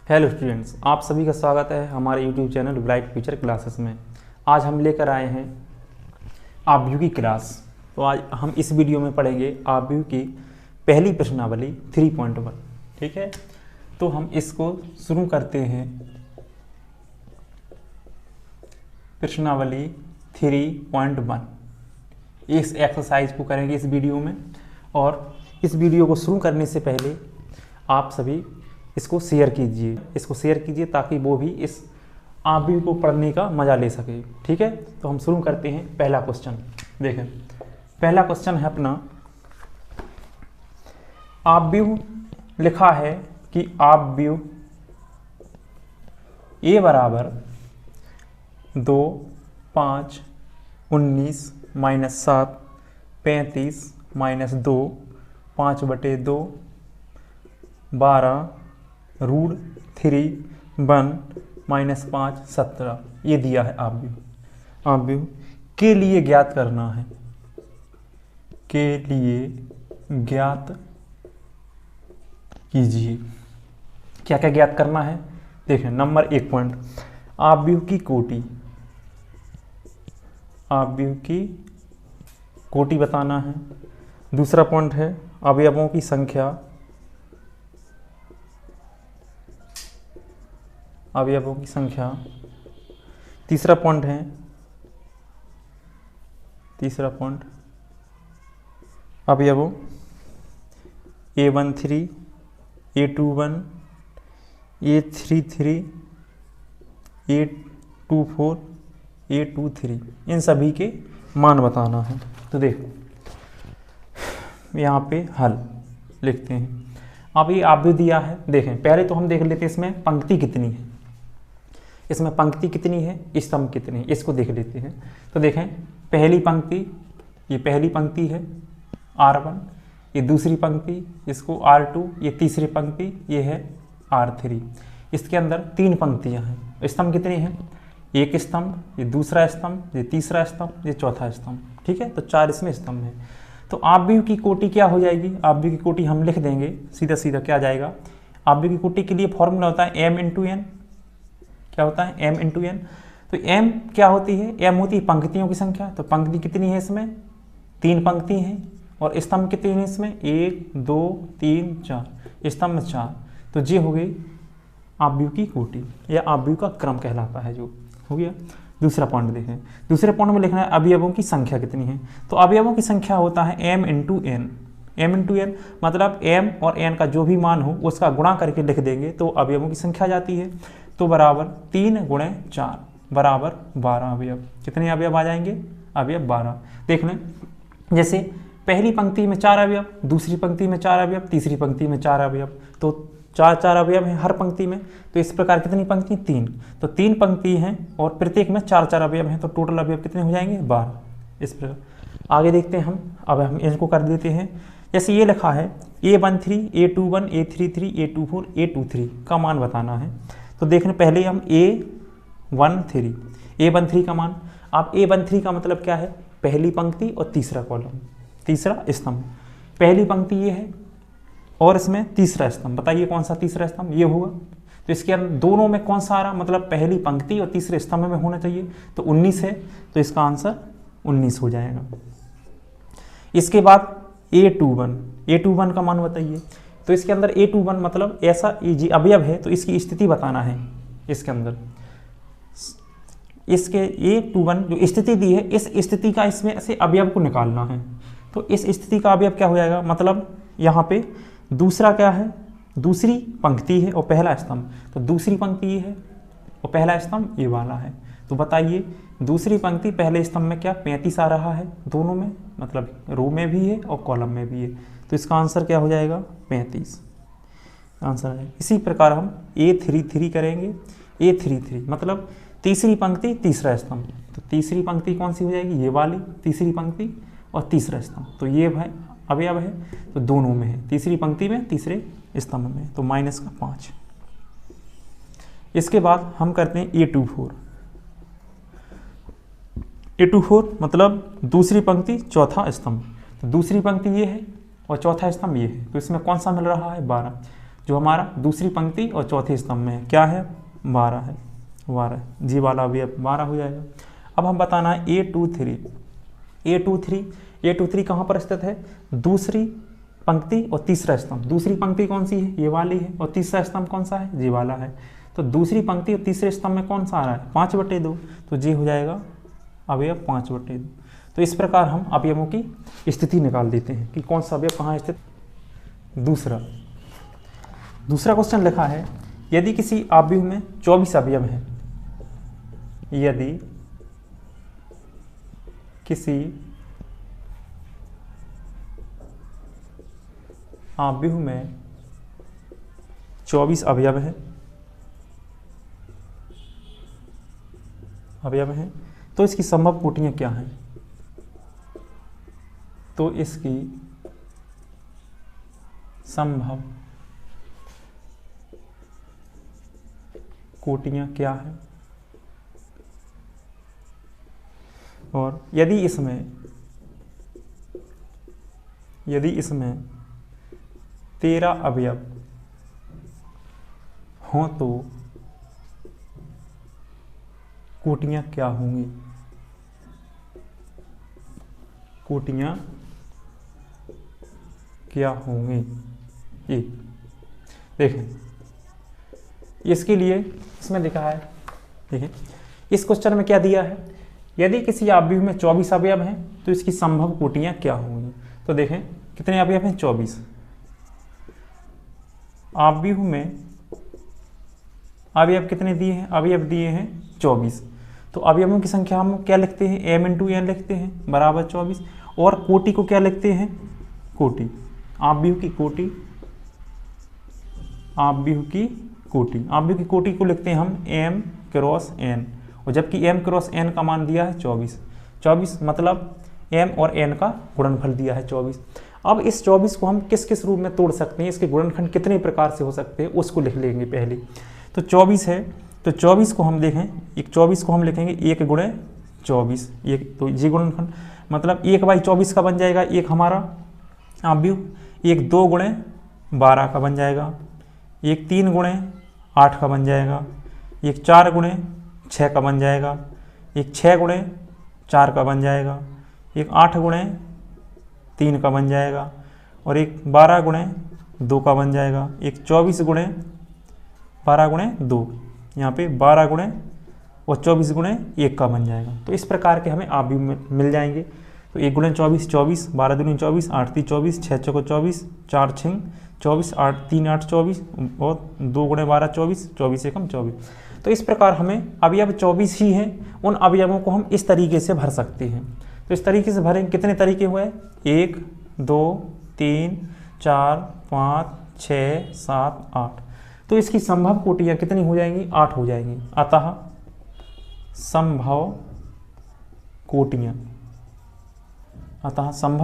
Hello students, आप सभी का स्वागत है हमारे YouTube channel bright future classes में। आज हम लेकर आए हैं आव्यूह की क्लास। तो आज हम इस वीडियो में पढ़ेंगे आव्यूह की पहली प्रश्नावली 3.1। ठीक है, तो हम इसको शुरू करते हैं। प्रश्नावली 3.1 इस एक्सरसाइज को करेंगे इस वीडियो में। और इस वीडियो को शुरू करने से पहले आप सभी इसको शेयर कीजिए ताकि वो भी इस आव्यूह को पढ़ने का मजा ले सके। ठीक है, तो हम शुरू करते हैं। पहला क्वेश्चन देखें। पहला क्वेश्चन है अपना, आव्यूह लिखा है कि आव्यूह ए बराबर 2, 5, 19 - 7, 35 - 2, 5/2, 12 √3 1 -5 17 ये दिया है आव्यूह। आव्यूह के लिए ज्ञात करना है, के लिए ज्ञात कीजिए। क्या क्या ज्ञात करना है देखें। नंबर 1 पॉइंट, आव्यूह की कोटि। आव्यूह की कोटि बताना है। दूसरा पॉइंट है अवयवों की संख्या। अवयवों की संख्या। तीसरा पॉइंट अवयवों A13, A21, A33, A24, A23 इन सभी के मान बताना है। तो देखो यहाँ पे हल लिखते हैं। अब ये आव्यूह दिया है। देखें पहले तो हम देख लेते हैं इसमें पंक्ति कितनी है। इसमें पंक्ति कितनी है, स्तंभ कितने हैं, इसको देख लेते हैं। तो देखें पहली पंक्ति, ये पहली पंक्ति है R1, ये दूसरी पंक्ति इसको R2, ये तीसरी पंक्ति ये है R3। इसके अंदर 3 पंक्तियां हैं। स्तंभ कितने हैं, एक स्तंभ, ये दूसरा स्तंभ, ये तीसरा स्तंभ, ये चौथा स्तंभ। ठीक है, तो 4 इसमें स्तंभ हैं। तो आव्यूह की कोटि क्या हो जाएगी, आव्यूह की कोटि हम लिख देंगे सीधा सीधा। क्या जाएगा, आव्यूह की कोटि के लिए फॉर्मूला होता है m × n। क्या होता है m × n। तो m क्या होती है, m होती है पंक्तियों की संख्या। तो पंक्ति कितनी है इसमें, 3 पंक्ति हैं। और स्तंभ कितने हैं इसमें, 1 2 3 4 स्तंभ 4। तो ये हो गई आव्यूह की कोटि या आव्यूह का क्रम कहलाता है, जो हो गया। दूसरा पॉइंट देखें। दूसरे पॉइंट में लिखना है अवयवों की संख्या कितनी है। तो अवयवों की संख्या होता है m × n। m × n मतलब m और n का जो भी मान हो उसका गुणा करके लिख देंगे तो अवयवों की संख्या जाती है। तो बराबर 3 × 4 बराबर 12 अवयव। कितने अवयव आ जाएंगे, अवयव 12। देख लें, जैसे पहली पंक्ति में 4 अवयव, दूसरी पंक्ति में 4 अवयव, तीसरी पंक्ति में 4 अवयव। तो 4 अवयव हैं हर पंक्ति में। तो इस प्रकार कितनी पंक्ति, 3। तो 3 पंक्ति हैं और प्रत्येक में 4 अवयव हैं। तो टोटल अवयव कितने हो जाएंगे, 12। इस प्रकार आगे देखते हैं हम। अब हम इनको कर देते हैं। जैसे ये लिखा है A13, A21, A33, A24, A23 का मान बताना है। तो देखने पहले हम A13 का मान। आप A13 का मतलब क्या है, पहली पंक्ति और तीसरा कॉलम, तीसरा स्तंभ। पहली पंक्ति ये है और इसमें तीसरा स्तंभ। बताइए कौन सा तीसरा स्तंभ, ये होगा। तो इसके अंदर दोनों में कौन सा आ रहा, मतलब पहली पंक्ति और तीसरे स्तंभ में होना चाहिए। तो 19 है, तो इसका आंसर 19 हो जाएगा। इसके बाद A21 का मान बताइए। तो इसके अंदर A21 मतलब ऐसा अवयव है, तो इसकी स्थिति बताना है। इसके अंदर इसके A21 जो स्थिति दी है, इस स्थिति का इसमें से अवयव को निकालना है। तो इस स्थिति का अवयव क्या हो जाएगा, मतलब यहाँ पे दूसरा क्या है, दूसरी पंक्ति है और पहला स्तंभ। तो दूसरी पंक्ति ये है और पहला स्तंभ ये वाला है। तो बताइए दूसरी पंक्ति पहले स्तंभ में क्या 35 आ रहा है, दोनों में, मतलब रो में भी है और कॉलम में भी है। तो इसका आंसर क्या हो जाएगा, 35 आंसर है। इसी प्रकार हम A33 करेंगे। A33 मतलब तीसरी पंक्ति तीसरा स्तंभ। तो तीसरी पंक्ति कौन सी हो जाएगी, ये वाली तीसरी पंक्ति और तीसरा स्तंभ। तो ये भाई अवयव है, तो दोनों में है, तीसरी पंक्ति में तीसरे स्तंभ में। तो -5। इसके बाद हम करते हैं A24 मतलब दूसरी पंक्ति चौथा स्तंभ। तो दूसरी पंक्ति ये है और चौथा स्तंभ ये है। तो इसमें कौन सा मिल रहा है, 12। जो हमारा दूसरी पंक्ति और चौथे स्तंभ में है, क्या है 12 है, 12 जी वाला अवयव 12 हो जाएगा। अब हम बताना है A23 कहाँ पर स्थित है, दूसरी पंक्ति और तीसरा स्तंभ। दूसरी पंक्ति कौन सी है, ये वाली है, और तीसरा स्तंभ कौन सा है, जी वाला है। तो दूसरी पंक्ति और तीसरे स्तंभ में कौन सा आ रहा है, 5/2, तो जी हो जाएगा अवयव 5/2। तो इस प्रकार हम अवयवों की स्थिति निकाल देते हैं कि कौन सा अवयव कहाँ स्थित। दूसरा क्वेश्चन लिखा है, यदि किसी अवयव में 24 अवयव हैं, यदि किसी अवयव में 24 अवयव हैं तो इसकी संभव कोटियां क्या हैं, तो इसकी संभव कोटियां क्या हैं, और यदि इसमें 13 अवयव हों तो कोटियां क्या होंगी, कोटियां क्या होंगी। ये देखें, इसके लिए इसमें लिखा है, देखिए इस क्वेश्चन में क्या दिया है, यदि किसी अवयव में 24 अवयव हैं तो इसकी संभव कोटियां क्या होंगी। तो देखें कितने अवयव हैं, 24। अवयव में अवयव कितने दिए हैं, अवयव दिए हैं 24। तो अवयवों की संख्या हम क्या लिखते हैं, m × n लिखते हैं बराबर 24, और कोटि को क्या लिखते हैं, कोटि, अवयव की कोटि, अवयव की कोटि को लिखते हैं हम m × n, और जबकि m × n का मान दिया है 24 मतलब m और n का गुणनफल दिया है 24। अब इस 24 को हम किस किस रूप में तोड़ सकते हैं, इसके गुणनखंड कितने प्रकार से हो सकते हैं उसको लिख लेंगे पहले। तो 24 है, तो 24 को हम देखें, 24 को हम लिखेंगे 1 × 24, तो ये गुणनखंड मतलब 1/24 का बन जाएगा एक हमारा अवयव, 1 2 × 12 का बन जाएगा, 1 3 × 8 का बन जाएगा, 1 4 × 6 का बन जाएगा, 1 6 × 4 का बन जाएगा, 1 8 × 3 का बन जाएगा, और 1 12 × 2 का बन जाएगा, 1 24 × 12 × 2, यहाँ पे 12 × और 24 × 1 का बन जाएगा। तो इस प्रकार के हमें अवयव मिल जाएंगे। तो 1 × 24 24, 12 दूनी 24, 8 3 24, 6 चौको 24, 4 6 24, 8 3 8 24, और 2 × 12 24, 24 एकम 24। तो इस प्रकार हमें अवयव 24 ही हैं, उन अवयवों को हम इस तरीके से भर सकते हैं। तो इस तरीके से भरें, कितने तरीके हुए, 1 2 3 4 5 6 7 8। तो इसकी संभव कोटियां कितनी हो जाएंगी, 8 हो जाएंगी। अतः संभव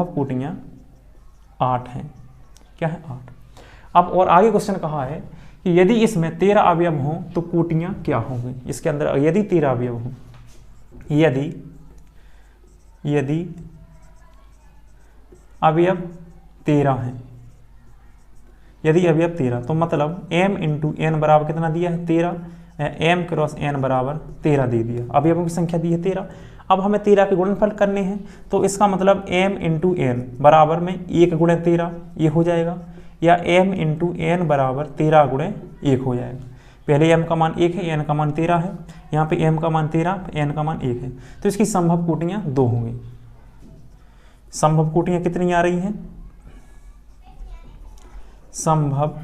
कोटियां 8 हैं। क्या है, 8। अब और आगे क्वेश्चन कहा है कि यदि इसमें 13 अवयव हों तो कोटियां क्या होंगी। इसके अंदर यदि 13 अवयव हों, यदि अवयव 13 हैं, यदि अवयव 13, तो मतलब m × n बराबर कितना दिया है, 13, m × n बराबर 13 दे दिया। अवयवों की संख्या दी है 13। अब हमें 13 के गुणनफल करने हैं, तो इसका मतलब m × n बराबर में 1 × 13 ये हो जाएगा, या m × n बराबर 13 × 1 हो जाएगा। पहले m का मान 1 है, n का मान 13 है, यहाँ पे m का मान 13, n का मान 1 है। तो इसकी संभव कोटियां 2 होंगी। संभव कोटियां कितनी आ रही हैं, संभव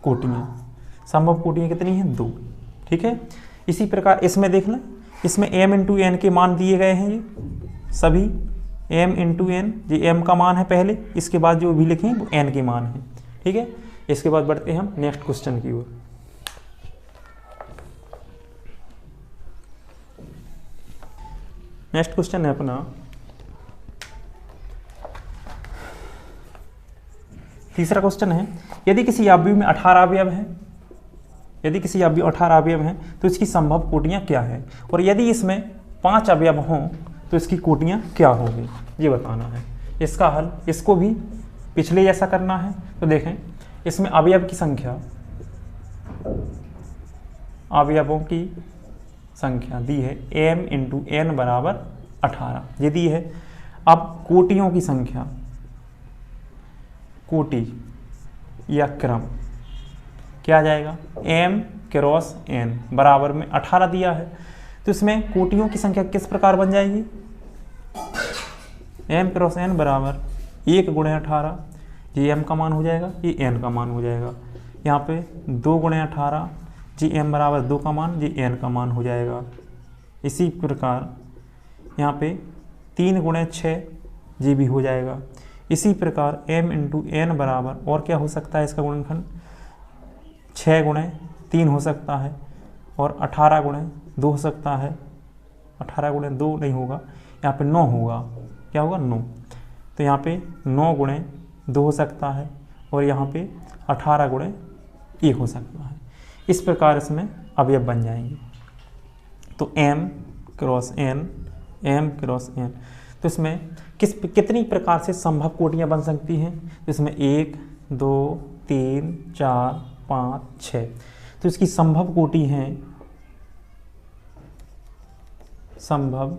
कोटियां कितनी हैं, 2। ठीक है, इसी प्रकार इसमें देख लें, इसमें m × n के मान दिए गए हैं, ये सभी m × n, ये m का मान है पहले, इसके बाद जो भी लिखें वो n के मान है। ठीक है, इसके बाद बढ़ते हैं हम नेक्स्ट क्वेश्चन की ओर। नेक्स्ट क्वेश्चन है अपना तीसरा क्वेश्चन है, यदि किसी अवयव में 18 अवयव हैं, यदि किसी अवयव 18 अवयव हैं तो इसकी संभव कोटियां क्या है, और यदि इसमें 5 अवयव हों तो इसकी कोटियां क्या होगी, ये बताना है। इसका हल इसको भी पिछले जैसा करना है। तो देखें, इसमें अवयव की संख्या, अवयवों की संख्या दी है m इंटू n बराबर 18, ये दी है। अब कोटियों की संख्या, कोटि या क्रम क्या आ जाएगा, m क्रॉस n बराबर में 18 दिया है। तो इसमें कोटियों की संख्या किस प्रकार बन जाएगी, m क्रॉस n बराबर 1 गुणे 18, ये m का मान हो जाएगा, ये n का मान हो जाएगा। यहाँ पे 2 गुणे 18, जी m बराबर 2 का मान, जी n का मान हो जाएगा। इसी प्रकार यहाँ पे 3 गुणे 6, जी भी हो जाएगा। इसी प्रकार m इंटू n बराबर, और क्या हो सकता है इसका गुणनखंड, 6 गुणे 3 हो सकता है, और 18 गुणे 2 हो सकता है। 18 गुणे 2 नहीं होगा, यहाँ पे 9 होगा, क्या होगा 9। तो यहाँ पे 9 गुणे 2 हो सकता है, और यहाँ पे 18 गुणे 1 हो सकता है। इस प्रकार इसमें अवयव बन जाएंगे। तो m cross n, m cross n, तो इसमें कितनी प्रकार से संभव कोटियाँ बन सकती हैं, तो इसमें 1 2 3 4 5 6, तो इसकी संभव कोटि हैं, संभव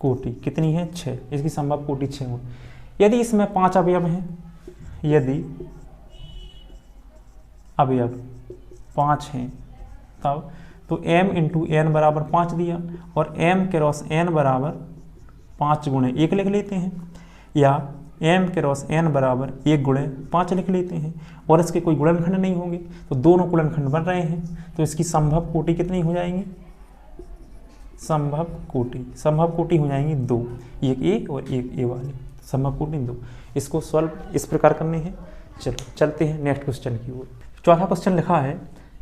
कोटि कितनी है, 6, इसकी संभव कोटि 6 हो। यदि इसमें 5 अवयव हैं, यदि अवयव 5 हैं तब तो m इंटू n बराबर 5 दिया, और m क्रॉस n बराबर 5 गुणे 1 लिख लेते हैं, या m क्रॉस n बराबर 1 गुणे 5 लिख लेते हैं, और इसके कोई गुणनखंड नहीं होंगे, तो दोनों गुणनखंड बन रहे हैं। तो इसकी संभव कोटि कितनी हो जाएंगी, संभव कोटि हो जाएंगी 2, एक ए और एक ए वाली, संभव कोटि 2। इसको सॉल्व इस प्रकार करने हैं। चलते हैं नेक्स्ट क्वेश्चन की ओर। चौथा क्वेश्चन लिखा है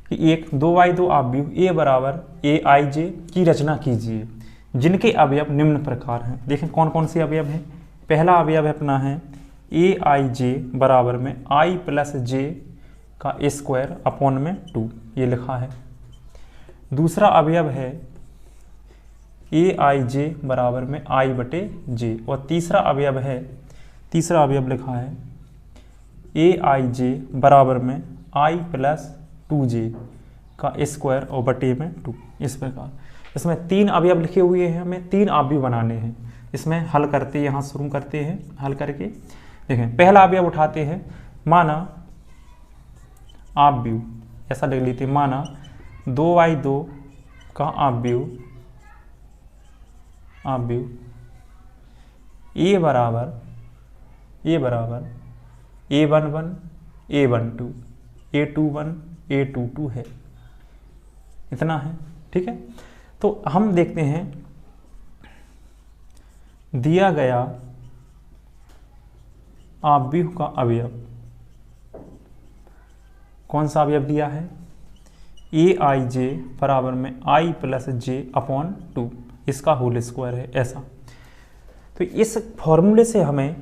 कि एक 2×2 अवयव a बराबर aij की रचना कीजिए, जिनके अवयव निम्न प्रकार हैं। देखें कौन कौन से अवयव हैं। पहला अवयव अपना है aij बराबर में i प्लस j का स्क्वायर अपॉन में 2, ये लिखा है। दूसरा अवयव है aij बराबर में i बटे j, और तीसरा अवयव लिखा है aij बराबर में i प्लस 2j का स्क्वायर और बटे में 2। इस प्रकार इसमें 3 अवयव लिखे हुए हैं, हमें 3 अवयव बनाने हैं। इसमें हल करते, यहाँ शुरू करते हैं हल करके। देखें पहला अवयव उठाते हैं, माना अवयव, ऐसा लिख लेते हैं, माना 2×2 का अवयव a बराबर a11 a12 a21 a22 है, इतना है, ठीक है। तो हम देखते हैं दिया गया अवयव का अवयव, कौन सा अवयव दिया है, aij बराबर में i प्लस j अपॉन 2, इसका होल स्क्वायर है, ऐसा। तो इस फॉर्मूले से हमें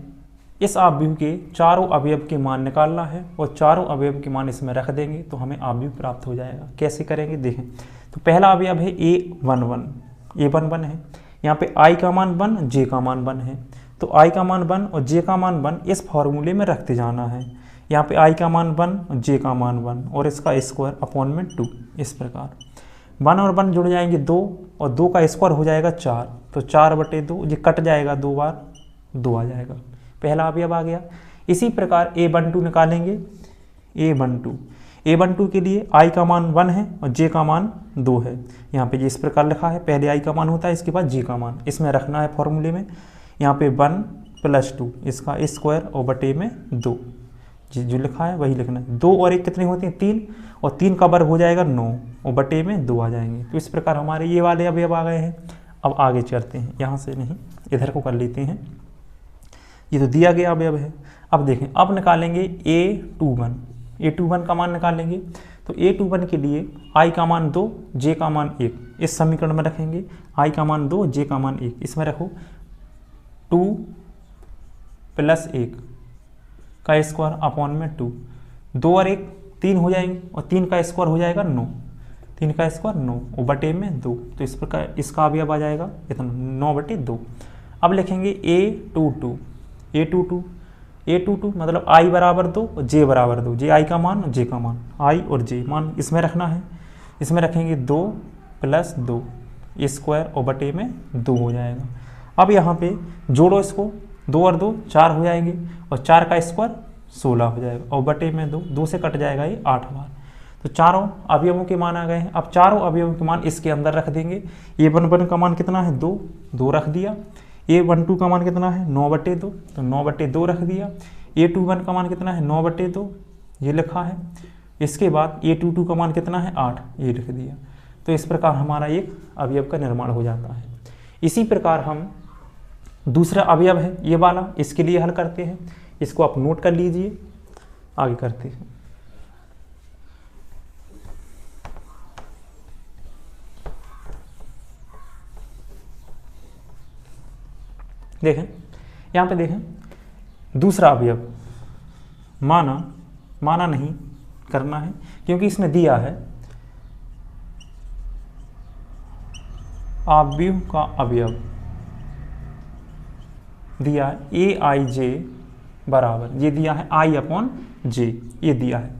इस अवयव के चारों अवयव के मान निकालना है, और चारों अवयव के मान इसमें रख देंगे तो हमें अवयव प्राप्त हो जाएगा। कैसे करेंगे देखें। तो पहला अवयव है a11 है, यहाँ पे i का मान 1 j का मान 1 है, तो i का मान 1 और j का मान 1 इस फॉर्मूले में रखते जाना है। यहाँ पे i का मान 1 और j का मान 1 और इसका स्क्वायर अपॉन में 2, इस प्रकार 1 और 1 जुड़ जाएंगे 2, और 2 का स्क्वायर हो जाएगा 4, तो 4/2, ये कट जाएगा 2 बार, 2 आ जाएगा, पहला अवयव आ गया। इसी प्रकार a12 निकालेंगे, a12 के लिए i का मान 1 है और j का मान 2 है। यहाँ पे इस प्रकार लिखा है, पहले i का मान होता है, इसके बाद j का मान इसमें रखना है फॉर्मूले में। यहाँ पे 1 प्लस 2 इसका स्क्वायर और बटे में 2, जो लिखा है वही लिखना है। 2 और 1 कितने होते हैं 3, और 3 का वर्ग हो जाएगा 9 और बटे में 2 आ जाएंगे। तो इस प्रकार हमारे ये वाले अवयव आ गए हैं। अब आगे चलते हैं, यहाँ से नहीं इधर को कर लेते हैं, ये तो दिया गया अवयव है। अब देखें, अब निकालेंगे a21 का मान निकालेंगे। तो a21 के लिए i का मान 2 j का मान 1 इस समीकरण में रखेंगे। i का मान 2 j का मान 1, इसमें रखो 2 प्लस 1 का स्क्वायर अपॉन में 2, 2 और 1 3 हो जाएंगे, और 3 का स्क्वायर हो जाएगा 9, 3 का स्क्वायर 9 और बटे में 2, तो इस प्रकार इसका अवयव आ जाएगा इतना 9/2। अब लिखेंगे a22 A22 मतलब I बराबर 2 और J बराबर 2, जे आई का मान और J का मान, I और J मान इसमें रखना है। इसमें रखेंगे 2 + 2 स्क्वायर और बटे में 2 हो जाएगा। अब यहाँ पे जोड़ो इसको, 2 और 2 4 हो जाएंगे और 4 का स्क्वायर 16 हो जाएगा और बटे में 2 से कट जाएगा ये 8 बार। तो चारों अवयवों के मान आ गए हैं। अब चारों अवयवों के मान इसके अंदर रख देंगे। A11 का मान कितना है 2, 2 रख दिया। A12 का मान कितना है 9/2, तो 9/2 रख दिया। A21 का मान कितना है 9/2, ये लिखा है। इसके बाद A22 का मान कितना है 8, ये लिख दिया। तो इस प्रकार हमारा एक अवयव का निर्माण हो जाता है। इसी प्रकार हम दूसरा अवयव है ये वाला, इसके लिए हल करते हैं। इसको आप नोट कर लीजिए, आगे करते हैं। देखें यहाँ पे, देखें दूसरा अवयव माना नहीं करना है क्योंकि इसने दिया है आव्यूह का अवयव दिया है AIJ बराबर, ये दिया है I/J, ये दिया है।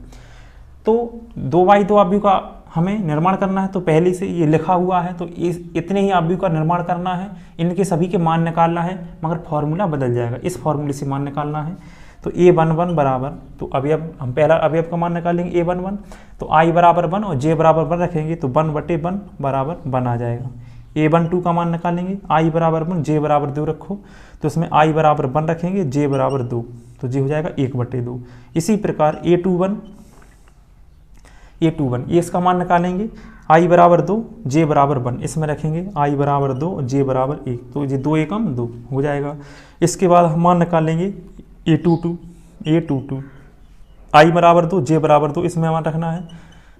तो 2/2 आव्यूह का हमें निर्माण करना है, तो पहले से ये लिखा हुआ है, तो इतने ही आव्यूह का निर्माण करना है। इनके सभी के मान निकालना है, मगर फॉर्मूला बदल जाएगा। इस फॉर्मूले से मान निकालना है। तो A11 बराबर, तो अवयव हम पहला अवयव का मान निकालेंगे A11, तो I बराबर 1 और J बराबर 1 रखेंगे, तो 1/1 बराबर 1 आ जाएगा। A12 का मान निकालेंगे, I बराबर 1, J बराबर 2 रखो, तो इसमें I बराबर 1 रखेंगे, J बराबर 2, तो J हो जाएगा 1/2। इसी प्रकार A21 ये इसका मान निकालेंगे, I बराबर 2, J बराबर 1, इसमें रखेंगे I बराबर 2 और J बराबर 1, तो ये 2 एकम 2 हो जाएगा। इसके बाद हम मान निकालेंगे A22 I बराबर 2, J बराबर 2, इसमें मान रखना है,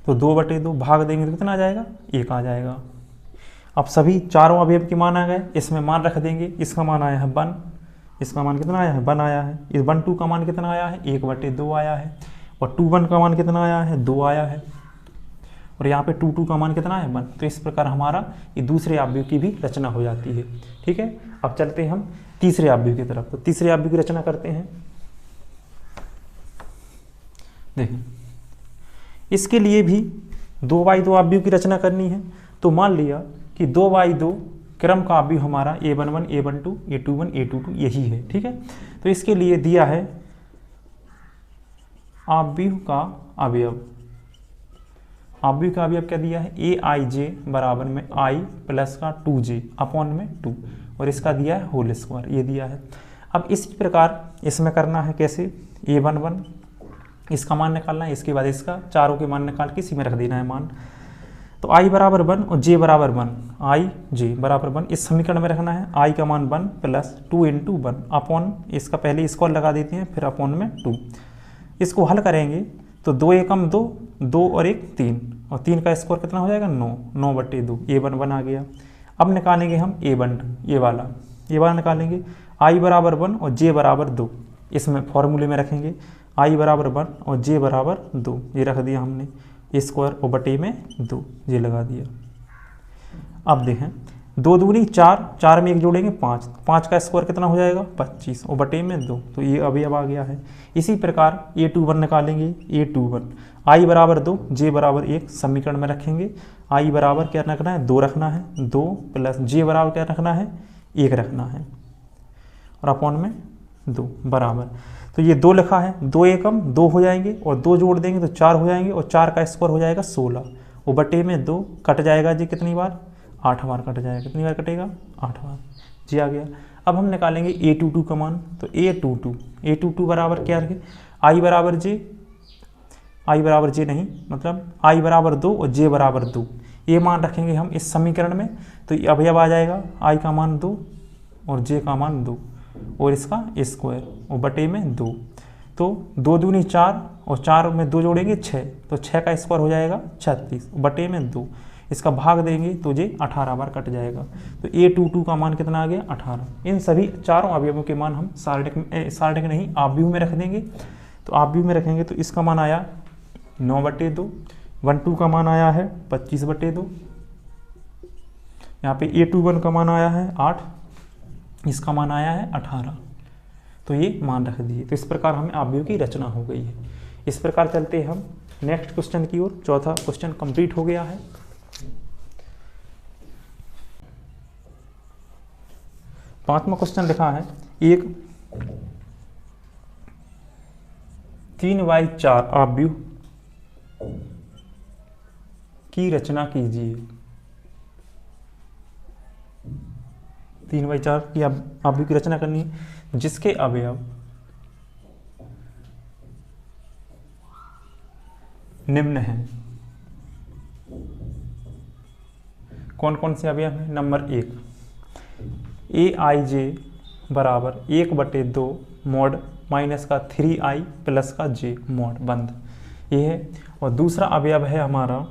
तो 2/2 भाग देंगे तो कितना आ जाएगा 1 आ जाएगा। अब सभी चारों अवयव के मान आ गए, इसमें मान रख देंगे। इसका मान आया है 1, इसका मान कितना आया है 1 आया है। इस 1/2 का मान कितना आया है 1/2 आया है, और 2/1 का मान कितना आया है 2 आया है, और यहाँ पे 2/2 का मान कितना है 1। तो इस प्रकार हमारा ये दूसरे अवयव की भी रचना हो जाती है। ठीक है, अब चलते हैं हम तीसरे अवयव की तरफ। तो तीसरे अवयव की रचना करते हैं। देखें, इसके लिए भी 2/2 अवयव की रचना करनी है। तो मान लिया कि 2/2 क्रम का अवयव हमारा A11, A12, A21, A22 यही है। ठीक है, तो इसके लिए दिया है अवयव का अवयव क्या दिया है AIJ बराबर में I प्लस का 2J अपॉन में 2, और इसका दिया है होल स्क्वायर, ये दिया है। अब इसी प्रकार इसमें करना है कैसे, A11 इसका मान निकालना है, इसके बाद इसका चारों के मान निकाल के इसी में रख देना है मान। तो I बराबर 1 और J बराबर 1, I J बराबर 1 इस समीकरण में रखना है। I का मान 1 प्लस 2 × 1 अपॉन, इसका पहले स्क्वायर लगा देते हैं, फिर अपॉन में 2। इसको हल करेंगे तो 2 एकम 2, 2 और 1 3, और 3 का स्क्वायर कितना हो जाएगा 9, 9/2, A11 आ गया। अब निकालेंगे हम A12, ये वाला निकालेंगे। I बराबर 1 और J बराबर 2, इसमें फॉर्मूले में रखेंगे। I बराबर 1 और J बराबर 2, ये रख दिया हमने, स्क्वायर और बटे में 2, ये लगा दिया। अब देखें 2 दूनी 4, 4 में 1 जोड़ेंगे 5, 5 का स्क्वायर कितना हो जाएगा 25 और बटे में 2, तो ये अवयव आ गया है। इसी प्रकार A21 निकालेंगे। A21 I बराबर 2, J बराबर 1 समीकरण में रखेंगे। I बराबर क्या रखना है 2 रखना है, 2 प्लस J बराबर क्या रखना है 1 रखना है, और अपॉन में 2 बराबर। तो ये 2 लिखा है, 2 एकम 2 हो जाएंगे, और 2 जोड़ देंगे तो 4 हो जाएंगे, और 4 का स्क्वायर हो जाएगा 16, और बटे में 2 कट जाएगा जी कितनी बार 8 बार कट जाएगा। कितनी बार कटेगा 8 बार, जी आ गया। अब हम निकालेंगे A22 का मान। तो A22 बराबर क्या रखे, I बराबर J नहीं, मतलब I बराबर 2 और J बराबर 2, ये मान रखेंगे हम इस समीकरण में। तो ये अवयव आ जाएगा I का मान 2 और J का मान 2, और इसका स्क्वायर और बटे में 2। तो 2 दूनी 4, और 4 में 2 जोड़ेंगे 6, तो 6 का स्क्वायर हो जाएगा 36 बटे में 2, इसका भाग देंगे तो ये 18 बार कट जाएगा। तो A22 का मान कितना आ गया 18। इन सभी चारों अवयवों के मान हम सारणिक नहीं आव्यूह में रख देंगे। तो आव्यूह में रखेंगे तो इसका मान आया 9/2, 1/2 का मान आया है 25/2, यहाँ पे A21 का मान आया है 8, इसका मान आया है 18। तो ये मान रख दिए। तो इस प्रकार हमें अवयव की रचना हो गई है। इस प्रकार चलते हैं हम नेक्स्ट क्वेश्चन की ओर। चौथा क्वेश्चन कंप्लीट हो गया है। पांचवा क्वेश्चन लिखा है, एक 3/4 अवयव की रचना कीजिए। 3/4 की अवयव की रचना करनी है जिसके अवयव निम्न हैं। कौन कौन से अवयव हैं? नंबर 1 aij बराबर 1/2 मॉड माइनस का 3i प्लस का j मॉड बंद, ये है। और दूसरा अवयव है हमारा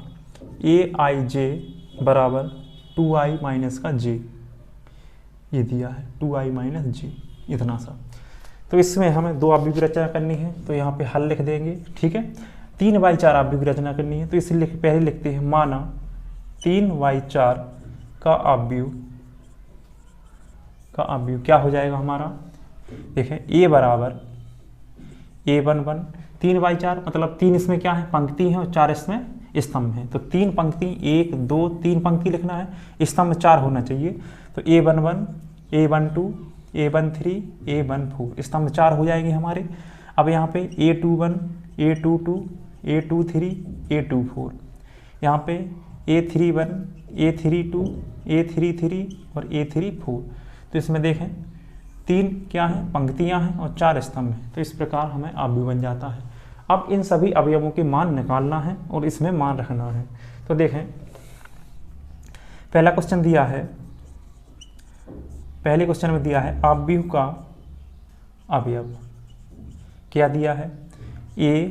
aij बराबर 2i माइनस का j, ये दिया है 2i माइनस j, इतना सा। तो इसमें हमें 2 अवयव की रचना करनी है, तो यहाँ पे हल लिख देंगे, ठीक है। 3/4 अवयव की रचना करनी है, तो इसे पहले लिखते हैं, माना 3/4 का अवयव क्या हो जाएगा हमारा, देखें a बराबर a11, 3/4 मतलब 3 इसमें क्या है, पंक्ति है, और 4 इसमें स्तंभ है। तो 3 पंक्ति, 1 2 3 पंक्ति लिखना है, स्तंभ 4 होना चाहिए। तो a11 a12 a13 a14 स्तंभ 4 हो जाएंगे हमारे। अब यहाँ पे a21 a22 a23 a24, यहाँ पे a31 a32 a33 और a34। तो इसमें देखें 3 क्या है, पंक्तियां हैं, और 4 स्तंभ हैं। तो इस प्रकार हमें अवयव बन जाता है। अब इन सभी अवयवों के मान निकालना है और इसमें मान रखना है। तो देखें पहला क्वेश्चन दिया है, पहले क्वेश्चन में दिया है अवयव का अवयव, क्या दिया है, aij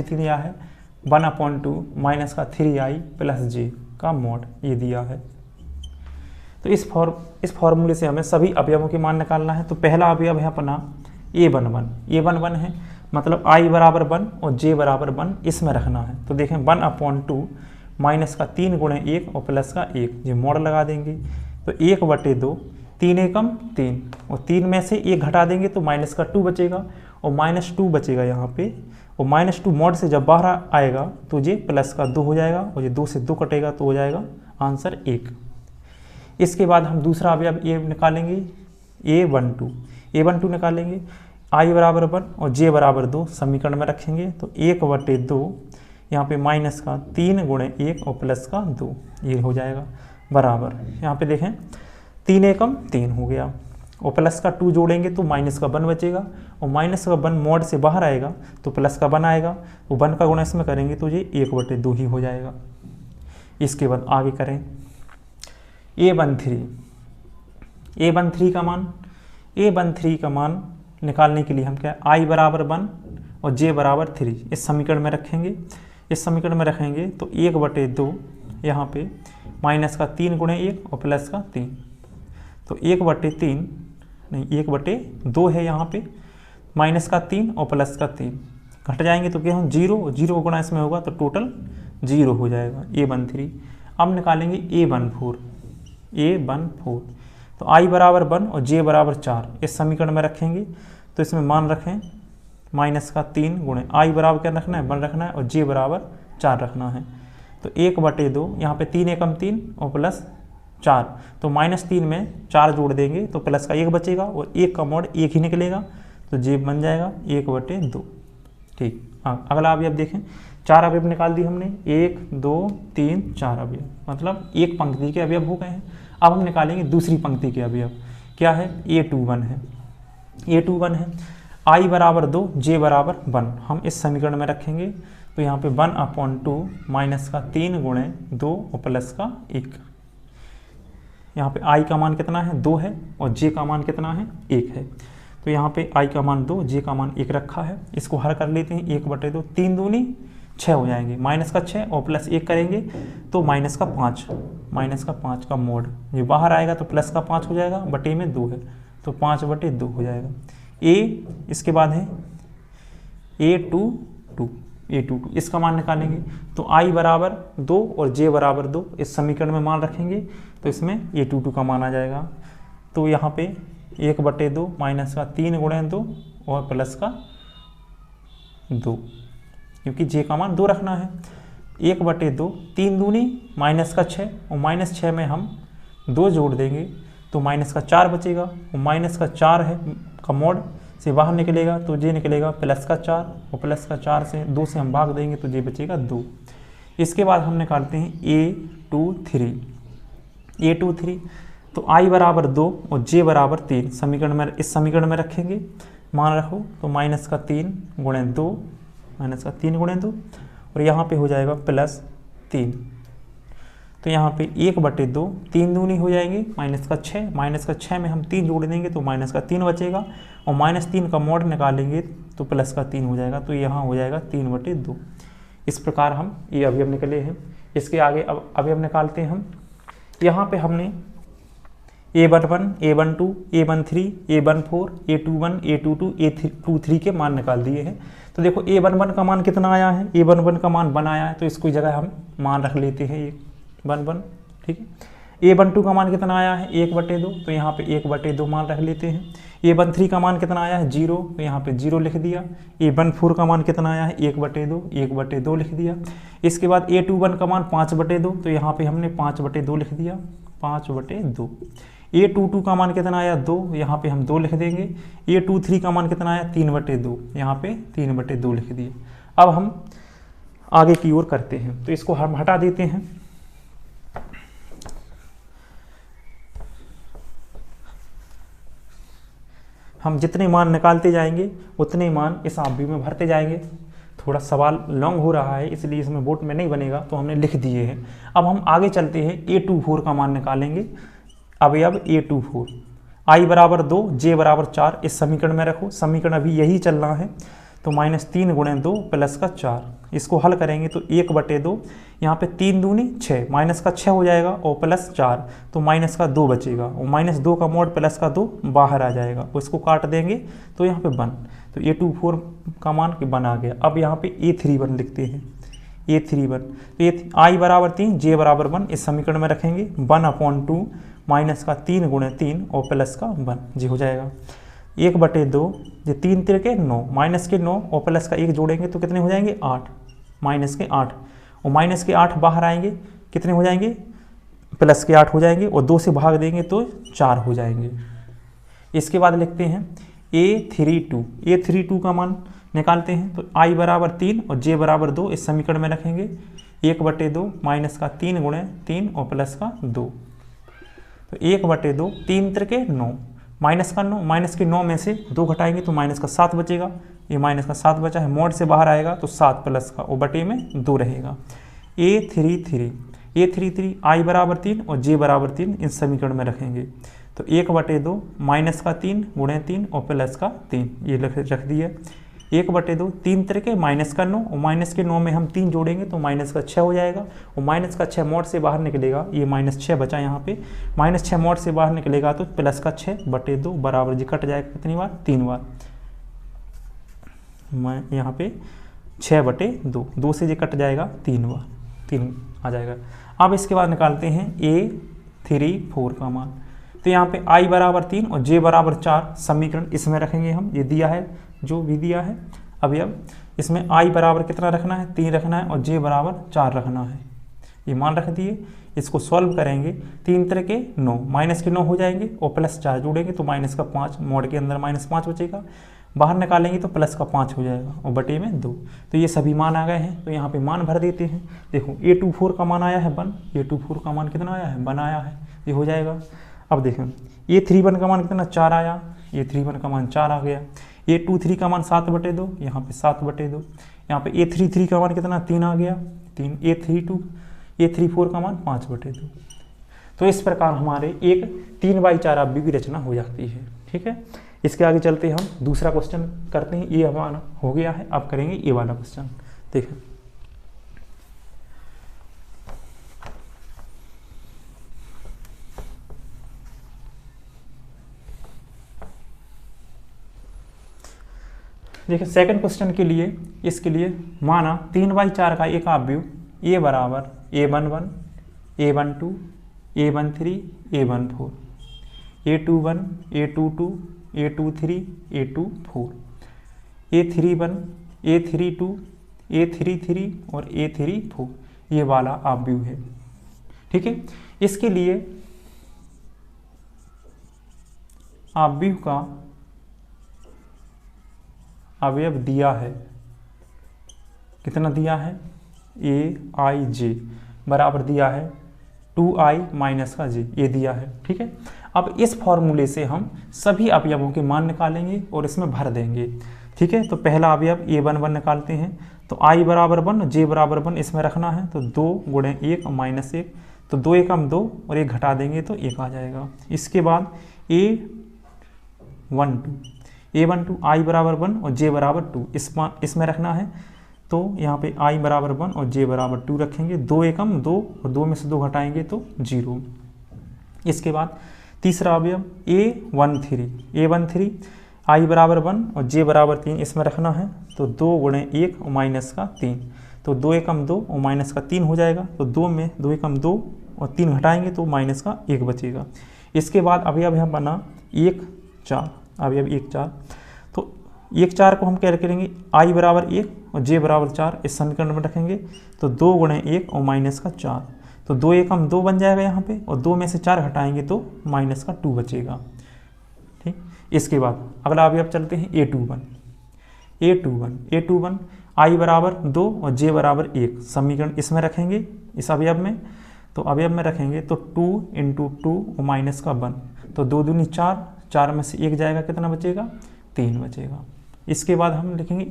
दिया है 1/2 माइनस का 3i प्लस j का मॉड, ये दिया है। तो इस फॉर्मूले से हमें सभी अवयवों के मान निकालना है। तो पहला अवयव है अपना a11 है, मतलब i बराबर 1 और j बराबर 1 इसमें रखना है। तो देखें 1/2 माइनस का 3 गुणे 1 और प्लस का 1, ये मॉड लगा देंगे। तो 1/2, 3 एकम 3, और 3 में से 1 घटा देंगे तो माइनस का 2 बचेगा, और -2 बचेगा यहाँ पे, और -2 मॉड से जब बाहर आएगा तो ये प्लस का 2 हो जाएगा, और ये 2 से 2 कटेगा तो हो जाएगा आंसर 1। इसके बाद हम दूसरा अवयव ये निकालेंगे a12 निकालेंगे, i बराबर 1 और j बराबर 2 समीकरण में रखेंगे। तो 1/2 यहाँ पे माइनस का 3 गुणे 1 और प्लस का 2, ये हो जाएगा बराबर, यहाँ पे देखें 3 एकम 3 हो गया, और प्लस का 2 जोड़ेंगे तो माइनस का 1 बचेगा, और माइनस का 1 मॉड से बाहर आएगा तो प्लस का 1 आएगा, वो 1 का गुणा इसमें करेंगे तो ये 1/2 ही हो जाएगा। इसके बाद आगे करें a13 का मान निकालने के लिए हम क्या, i बराबर 1 और j बराबर 3 इस समीकरण में रखेंगे। इस समीकरण में रखेंगे तो 1/2 यहाँ पे माइनस का 3 गुणे 1 और प्लस का 3, तो 1/2 है यहाँ पे, माइनस का 3 और प्लस का 3 घट जाएंगे तो क्या हम 0 गुणा इसमें होगा तो टोटल 0 हो जाएगा a13। अब निकालेंगे a14, तो i बराबर 1 और j बराबर 4 इस समीकरण में रखेंगे। तो इसमें मान रखें माइनस का 3 गुणे i बराबर क्या रखना है, 1 रखना है, और j बराबर 4 रखना है। तो 1/2 यहाँ पे 3 एकम 3 और प्लस 4, तो -3 में 4 जोड़ देंगे तो प्लस का 1 बचेगा, और 1 का मॉड 1 ही निकलेगा, तो j बन जाएगा 1/2। ठीक, हाँ अगला अवयव देखें, 4 अवयव निकाल दी हमने, 1 2 3 4 अवयव, मतलब एक पंक्ति के अवयव हो गए हैं। अब हम निकालेंगे दूसरी पंक्ति के अवयव, क्या है, a21 है, i बराबर 2 j बराबर 1 हम इस समीकरण में रखेंगे। तो यहाँ पे 1/2 माइनस का 3 गुणे 2 और प्लस का 1, यहाँ पे i का मान कितना है, 2 है, और j का मान कितना है, 1 है। तो यहाँ पे i का मान 2, j का मान 1 रखा है। इसको हल कर लेते हैं, 1/2 3 दूनी 6 हो जाएंगे, माइनस का 6 और प्लस 1 करेंगे तो माइनस का 5 का मोड, जो बाहर आएगा तो प्लस का 5 हो जाएगा, बटे में 2 है तो 5/2 हो जाएगा। इसके बाद है a22 इसका मान निकालेंगे। तो i बराबर 2 और j बराबर 2 इस समीकरण में मान रखेंगे, तो इसमें a22 का मान आ जाएगा। तो यहाँ पे 1/2 माइनस का 3 गुणे 2 और प्लस का 2, क्योंकि जे का मान 2 रखना है। 1/2 3 दूनी माइनस का 6 और माइनस 6 में हम 2 जोड़ देंगे तो माइनस का 4 बचेगा और माइनस का 4 है का मोड से बाहर निकलेगा तो जे निकलेगा प्लस का 4 और प्लस का 4 से 2 से हम भाग देंगे तो जे बचेगा 2। इसके बाद हम निकालते हैं A23 तो I बराबर 2 और J बराबर 3 समीकरण में, इस समीकरण में रखेंगे। मान रखो तो माइनस का 3 गुणे 2 माइनस का 3 गुणे 2 और यहाँ पे हो जाएगा प्लस 3। तो यहाँ पे 1/2 3 दूनी हो जाएंगे माइनस का 6 में हम 3 जोड़ देंगे तो माइनस का 3 बचेगा और माइनस 3 का मोड निकालेंगे तो प्लस का 3 हो जाएगा, तो यहाँ हो जाएगा 3/2। इस प्रकार हम ये अवयव निकले हैं। इसके आगे अब अवयव निकालते हैं हम। यहाँ पे हमने A11, A12, A13, A14, A21, A22, A23 के मान निकाल दिए हैं। तो देखो A11 का मान कितना आया है, A11 का मान 1 आया है, तो इसको जगह हम मान रख लेते हैं 1 ठीक है। A12 का मान कितना आया है 1/2, तो यहाँ पे 1/2 मान रख लेते हैं। A13 का मान कितना आया है 0, तो यहाँ पे 0 लिख दिया। A14 का मान कितना आया है 1/2 लिख दिया। इसके बाद A21 का मान 5/2, तो यहाँ पे हमने 5/2 लिख दिया 5/2। A22 का मान कितना आया 2, यहाँ पे हम 2 लिख देंगे। A23 का मान कितना आया 3/2, यहाँ पे 3/2 लिख दिए। अब हम आगे की ओर करते हैं, तो इसको हम हटा देते हैं। हम जितने मान निकालते जाएंगे उतने मान इस अवयव में भरते जाएंगे। थोड़ा सवाल लॉन्ग हो रहा है इसलिए इसमें बोर्ड में नहीं बनेगा, तो हमने लिख दिए हैं। अब हम आगे चलते हैं A24 का मान निकालेंगे। अवयव A24 I बराबर 2 J बराबर 4 इस समीकरण में रखो। समीकरण अभी यही चलना है, तो -3 गुणे 2 प्लस का 4। इसको हल करेंगे तो 1/2 यहाँ पे 3 दूनी 6 माइनस का 6 हो जाएगा और प्लस 4 तो माइनस का 2 बचेगा और -2 का मोड प्लस का 2 बाहर आ जाएगा। उसको काट देंगे तो यहाँ पे 1, तो A24 का मान 1 आ गया। अब यहाँ पे A31 लिखते हैं A31, तो I बराबर 3 J बराबर 1 इस समीकरण में रखेंगे। 1/2 माइनस का 3 गुणे 3 और प्लस का 1 जी हो जाएगा। 1/2 ये 3 तिरके 9 माइनस के 9 और प्लस का 1 जोड़ेंगे तो कितने हो जाएंगे 8 माइनस के 8 और माइनस के 8 बाहर आएंगे कितने हो जाएंगे प्लस के 8 हो जाएंगे और 2 से भाग देंगे तो 4 हो जाएंगे। इसके बाद लिखते हैं A32 का मान निकालते हैं। तो I बराबर 3 और J बराबर 2 इस समीकरण में रखेंगे। 1/2 माइनस का 3 गुणे 3 और प्लस का 2, तो 1/2 3 तिरके 9 माइनस का 9 माइनस के 9 में से 2 घटाएंगे तो माइनस का 7 बचेगा। ये माइनस का 7 बचा है, मोड से बाहर आएगा तो 7 प्लस का और बटे में 2 रहेगा। A33 I बराबर 3 और J बराबर 3 इन समीकरण में रखेंगे। तो 1/2 माइनस का 3 गुणे 3 और प्लस का 3 ये रख दिया। 1/2 3 तिरके माइनस का 9 और माइनस के 9 में हम 3 जोड़ेंगे तो माइनस का 6 हो जाएगा और माइनस का 6 मोड से बाहर निकलेगा। ये -6 बचा यहाँ पे, -6 मोड से बाहर निकलेगा तो प्लस का 6/2 बराबर जी कट जाएगा कितनी बार 3 बार। मैं यहाँ पे 6/2 2 से जी कट जाएगा 3 बार 3 आ जाएगा। अब इसके बाद निकालते हैं A34 का मान। तो यहाँ पे I बराबर 3 और J बराबर 4 समीकरण इसमें रखेंगे हम। ये दिया है जो भी दिया है। अब इसमें I बराबर कितना रखना है 3 रखना है और J बराबर 4 रखना है। ये मान रख दिए। इसको सॉल्व करेंगे 3 तिरके 9 माइनस के 9 हो जाएंगे और प्लस 4 जोड़ेंगे तो माइनस का 5 मोड के अंदर -5 बचेगा। बाहर निकालेंगे तो प्लस का 5 हो जाएगा और बटे में 2। तो ये सभी मान आ गए हैं, तो यहाँ पे मान भर देते हैं। देखो A24 का मान आया है 1, A24 का मान कितना आया है 1 आया है, ये हो जाएगा। अब देखें A31 का मान कितना 4 आया, A31 का मान 4 आ गया। A23 का मान 7/2 यहाँ पे 7/2। यहाँ पे A33 का मान कितना 3 आ गया 3। A34 का मान 5/2। तो इस प्रकार हमारे एक 3/4 अवयव की रचना हो जाती है। ठीक है, इसके आगे चलते हम दूसरा क्वेश्चन करते हैं। ये हमारा हो गया है, अब करेंगे ये वाला क्वेश्चन। देखें देखिए सेकंड क्वेश्चन के लिए, इसके लिए माना 3/4 का एक अवयव A बराबर A11, A12, A13, A14 A21, A22, A23, A24, A31, A32, A33 और A34, ये वाला अवयव है। ठीक है, इसके लिए अवयव का अवयव दिया है, कितना दिया है, AIJ बराबर दिया है 2i माइनस का j, ये दिया है। ठीक है, अब इस फॉर्मूले से हम सभी अवयवों के मान निकालेंगे और इसमें भर देंगे। ठीक है, तो पहला अवयव A11 निकालते हैं, तो i बराबर 1, j बराबर 1 इसमें रखना है, तो 2 गुणे 1 माइनस 1, तो 2 एकम 2 और 1 घटा देंगे तो 1 आ जाएगा। इसके बाद A12 i बराबर 1 और j बराबर 2 इसमें रखना है, तो यहाँ पे i बराबर 1 और j बराबर 2 रखेंगे, 2 एकम 2 और 2 में से 2 घटाएंगे तो 0। इसके बाद तीसरा अवयव A13 i बराबर 1 और j बराबर 3 इसमें रखना है, तो 2 गुणे 1 और माइनस का 3, तो 2 एकम 2 और माइनस का 3 हो जाएगा, तो 2 में 2 एकम 2 और 3 घटाएंगे तो माइनस का 1 बचेगा। इसके बाद अवयव है बना 1 4, अवयव 1 4, तो 1 4 को हम क्या करेंगे, i बराबर 1 और j बराबर 4 इस समीकरण में रखेंगे, तो 2 गुणे 1 और माइनस का 4, तो 2 एकम 2 बन जाएगा यहाँ पे, और 2 में से 4 घटाएंगे तो माइनस का 2 बचेगा। ठीक, इसके बाद अगला अवयव चलते हैं A21 i बराबर 2 और j बराबर 1 समीकरण इसमें रखेंगे, इस अवयव में, तो अवयव में रखेंगे तो 2 × 2 और माइनस का 1, तो 2 दूनी 4, 4 में से 1 जाएगा, कितना बचेगा, 3 बचेगा। इसके बाद हम लिखेंगे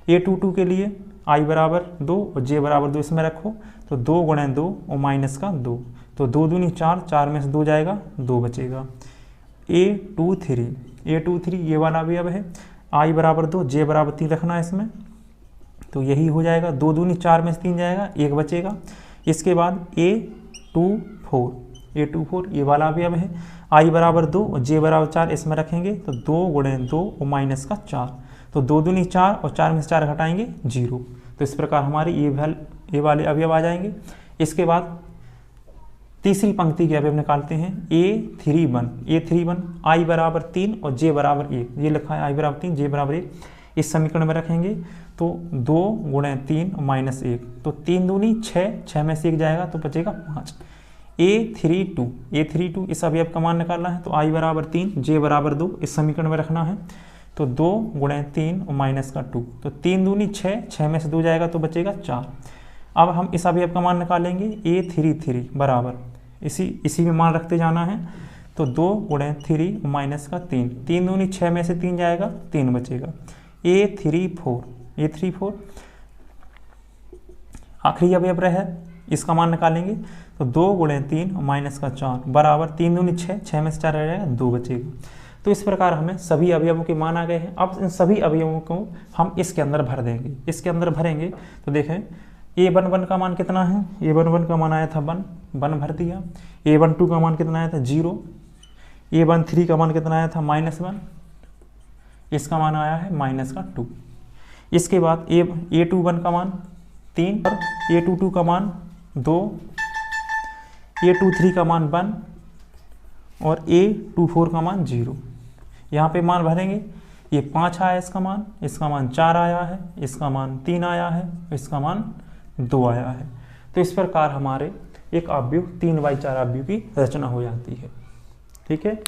A22 के लिए i बराबर 2 और j बराबर 2 इसमें रखो, तो 2 गुणे 2 और माइनस का 2, तो 2 दूनी 4, 4 में से 2 जाएगा, 2 बचेगा। A23 ये वाला अवयव है, i बराबर 2 j बराबर 3 रखना है इसमें, तो यही हो जाएगा, 2 दूनी 4 में से 3 जाएगा, 1 बचेगा। इसके बाद A24 ये वाला अवयव है, i बराबर 2 और j बराबर 4 इसमें रखेंगे, तो 2 गुणे 2 और माइनस का 4, तो 2 दूनी 4 और 4 में से 4 घटाएंगे 0, तो इस प्रकार हमारे ये वाले अवयव आ जाएंगे। इसके बाद तीसरी पंक्ति के अवयव निकालते हैं A31 i बराबर 3 और j बराबर 1, ये लिखा है i बराबर 3 j बराबर 1, इस समीकरण में रखेंगे, तो 2 गुणे 3 और माइनस 1, तो 3 दूनी 6, 6 में से 1 जाएगा तो बचेगा 5। A32 इस अवयव का मान निकालना है, तो i बराबर 3 j बराबर 2 इस समीकरण में रखना है, तो 2 गुणे 3 और माइनस का 2, तो 3 दूनी 6, 6 में से 2 जाएगा तो बचेगा 4। अब हम इस अवयव का मान निकालेंगे A33 बराबर इसी में मान रखते जाना है, तो 2 गुणे 3 और माइनस का 3, 3 दूनी 6 में से 3 जाएगा, 3 बचेगा। A34 आखिरी अवयव है, इसका मान निकालेंगे, तो 2 गुणे 3 और माइनस का 4 बराबर 3 दूनी 6, 6 में से 4 रह जाएगा, 2 बचेगा। तो इस प्रकार हमें सभी अवयवों के मान आ गए हैं। अब इन सभी अवयवों को हम इसके अंदर भर देंगे, इसके अंदर भरेंगे, तो देखें A11 का मान कितना है, A11 का मान आया था 1 भर दिया, A12 का मान कितना आया था 0, A13 का मान कितना आया था -1, इसका मान आया है -2। इसके बाद A21 का मान 3, A22 का मान 2, A23 का मान 1 और A24 का मान 0। यहाँ पे मान भरेंगे, ये 5 आया इसका मान 4 आया है, इसका मान 3 आया है, इसका मान 2 आया है। तो इस प्रकार हमारे एक अवयव 3/4 अवयव की रचना हो जाती है। ठीक है,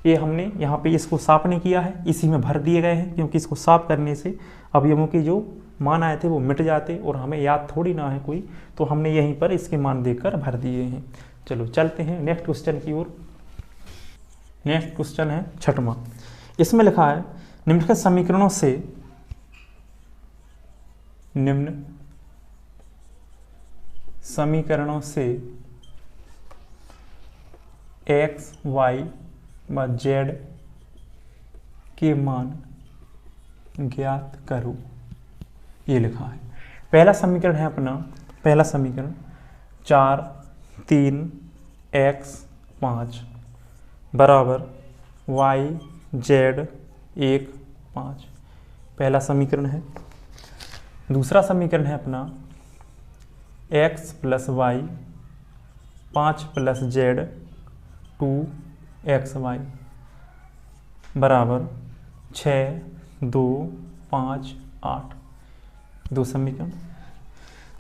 ये हमने यहाँ पे इसको साफ नहीं किया है, इसी में भर दिए गए हैं, क्योंकि इसको साफ करने से अवयवों के जो मान आए थे वो मिट जाते और हमें याद थोड़ी ना है कोई, तो हमने यहीं पर इसके मान देकर भर दिए हैं। चलो चलते हैं नेक्स्ट क्वेश्चन की ओर। नेक्स्ट क्वेश्चन है 6वां। इसमें लिखा है निम्नलिखित समीकरणों से x, y व z के मान ज्ञात करो, ये लिखा है। पहला समीकरण है अपना, पहला समीकरण 4 3 x 5 बराबर y z 1 5, पहला समीकरण है। दूसरा समीकरण है अपना x + y 5 + z 2 x Y बराबर 6, 2, 5, 8, 2 समीकरण।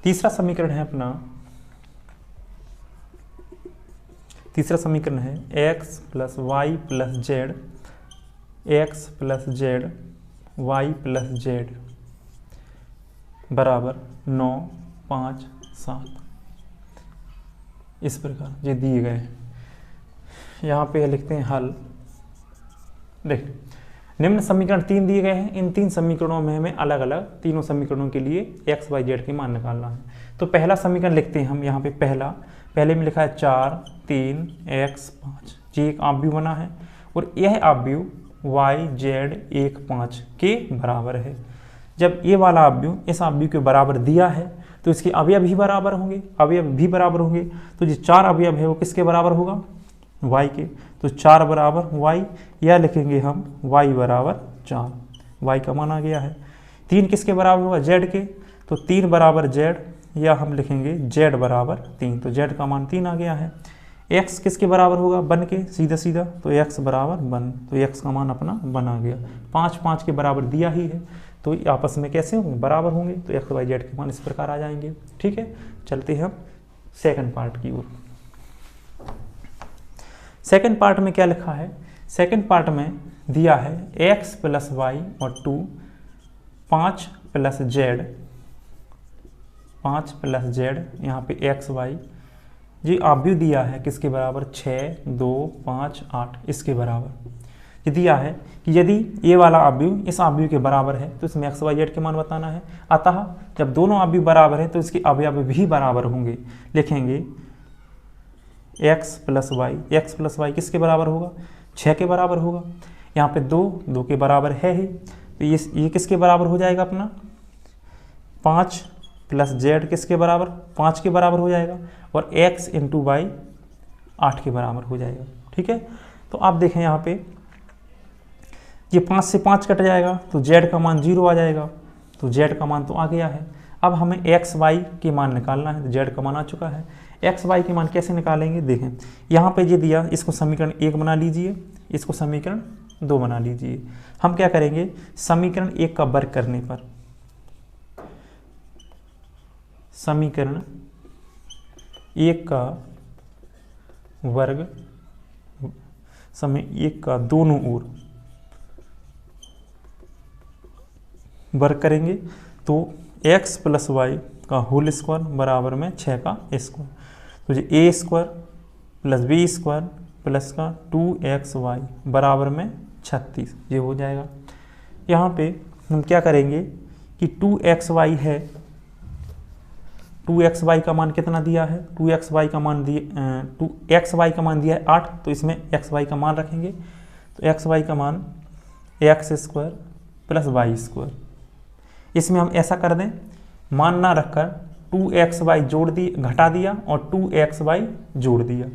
तीसरा समीकरण है अपना, तीसरा समीकरण है x plus y plus z, x plus z y plus z बराबर 9, 5, 7। इस प्रकार ये दिए गए हैं। यहाँ पे लिखते हैं हल। देख, निम्न समीकरण 3 दिए गए हैं। इन 3 समीकरणों में हमें अलग अलग तीनों समीकरणों के लिए x, y, z के मान निकालना है। तो पहला समीकरण लिखते हैं हम यहाँ पे। पहले में लिखा है 4, 3, x, 5। ये एक आव्यूह बना है और यह आव्यूह y, z, 1, 5 के बराबर है। जब ये वाला आव्यूह इस आव्यूह के बराबर दिया है तो इसके अवयव भी बराबर होंगे, अवयव भी बराबर होंगे। तो जो 4 अवयव है वो किसके बराबर होगा? y के। तो 4 बराबर y, या लिखेंगे हम y बराबर 4, y का मान आ गया है। 3 किसके बराबर होगा? z के। तो 3 बराबर z, या हम लिखेंगे z बराबर 3। तो z का मान 3 आ गया है। x किसके बराबर होगा? 1 के, सीधा सीधा। तो x बराबर 1, तो x का मान अपना 1 आ गया। 5, 5 के बराबर दिया ही है, तो आपस में कैसे होंगे? बराबर होंगे। तो x, y, z के मान इस प्रकार आ जाएंगे। ठीक है, चलते हैं हम सेकंड पार्ट की ओर। सेकंड पार्ट में क्या लिखा है? सेकंड पार्ट में दिया है x प्लस वाई और 2, 5 प्लस z, 5 प्लस z, यहाँ पे x, y। ये आव्यूह दिया है किसके बराबर? 6, 2, 5, 8 इसके बराबर। ये दिया है कि यदि ये वाला आव्यूह इस आव्यूह के बराबर है तो इसमें x, y, z के मान बताना है। अतः जब दोनों आव्यूह बराबर है तो इसके अवयव भी बराबर होंगे। लिखेंगे x प्लस वाई किसके बराबर होगा? 6 के बराबर होगा। यहाँ पे 2 के बराबर है ही, तो ये किसके बराबर हो जाएगा अपना? 5 प्लस z किसके बराबर? 5 के बराबर हो जाएगा। और x इंटू वाई 8 के बराबर हो जाएगा। ठीक है, तो आप देखें यहाँ पे ये 5 से 5 कट जाएगा तो z का मान 0 आ जाएगा। तो z का मान तो आ गया है। अब हमें x, y के मान निकालना है। तो z का मान आ चुका है। x, y के मान कैसे निकालेंगे? देखें, यहाँ पे ये दिया, इसको समीकरण 1 बना लीजिए, इसको समीकरण 2 बना लीजिए। हम क्या करेंगे? समीकरण 1 का वर्ग करने पर, समीकरण 1 का वर्ग, समय 1 का दोनों ओर वर्ग करेंगे तो x प्लस वाई का होल स्क्वायर बराबर में 6 का स्क्वायर। तो ये a square plus b square plus का 2xy बराबर में 36, ये हो जाएगा। यहाँ पे हम क्या करेंगे कि 2xy है, 2xy का मान कितना दिया है? 2xy का मान दिया 2xy का मान दिया है 8, तो इसमें xy का मान रखेंगे। तो xy का मान x square plus y square. इसमें हम ऐसा कर दें, मान ना रखकर 2xy जोड़ दिया, घटा दिया, और 2xy जोड़ दिया,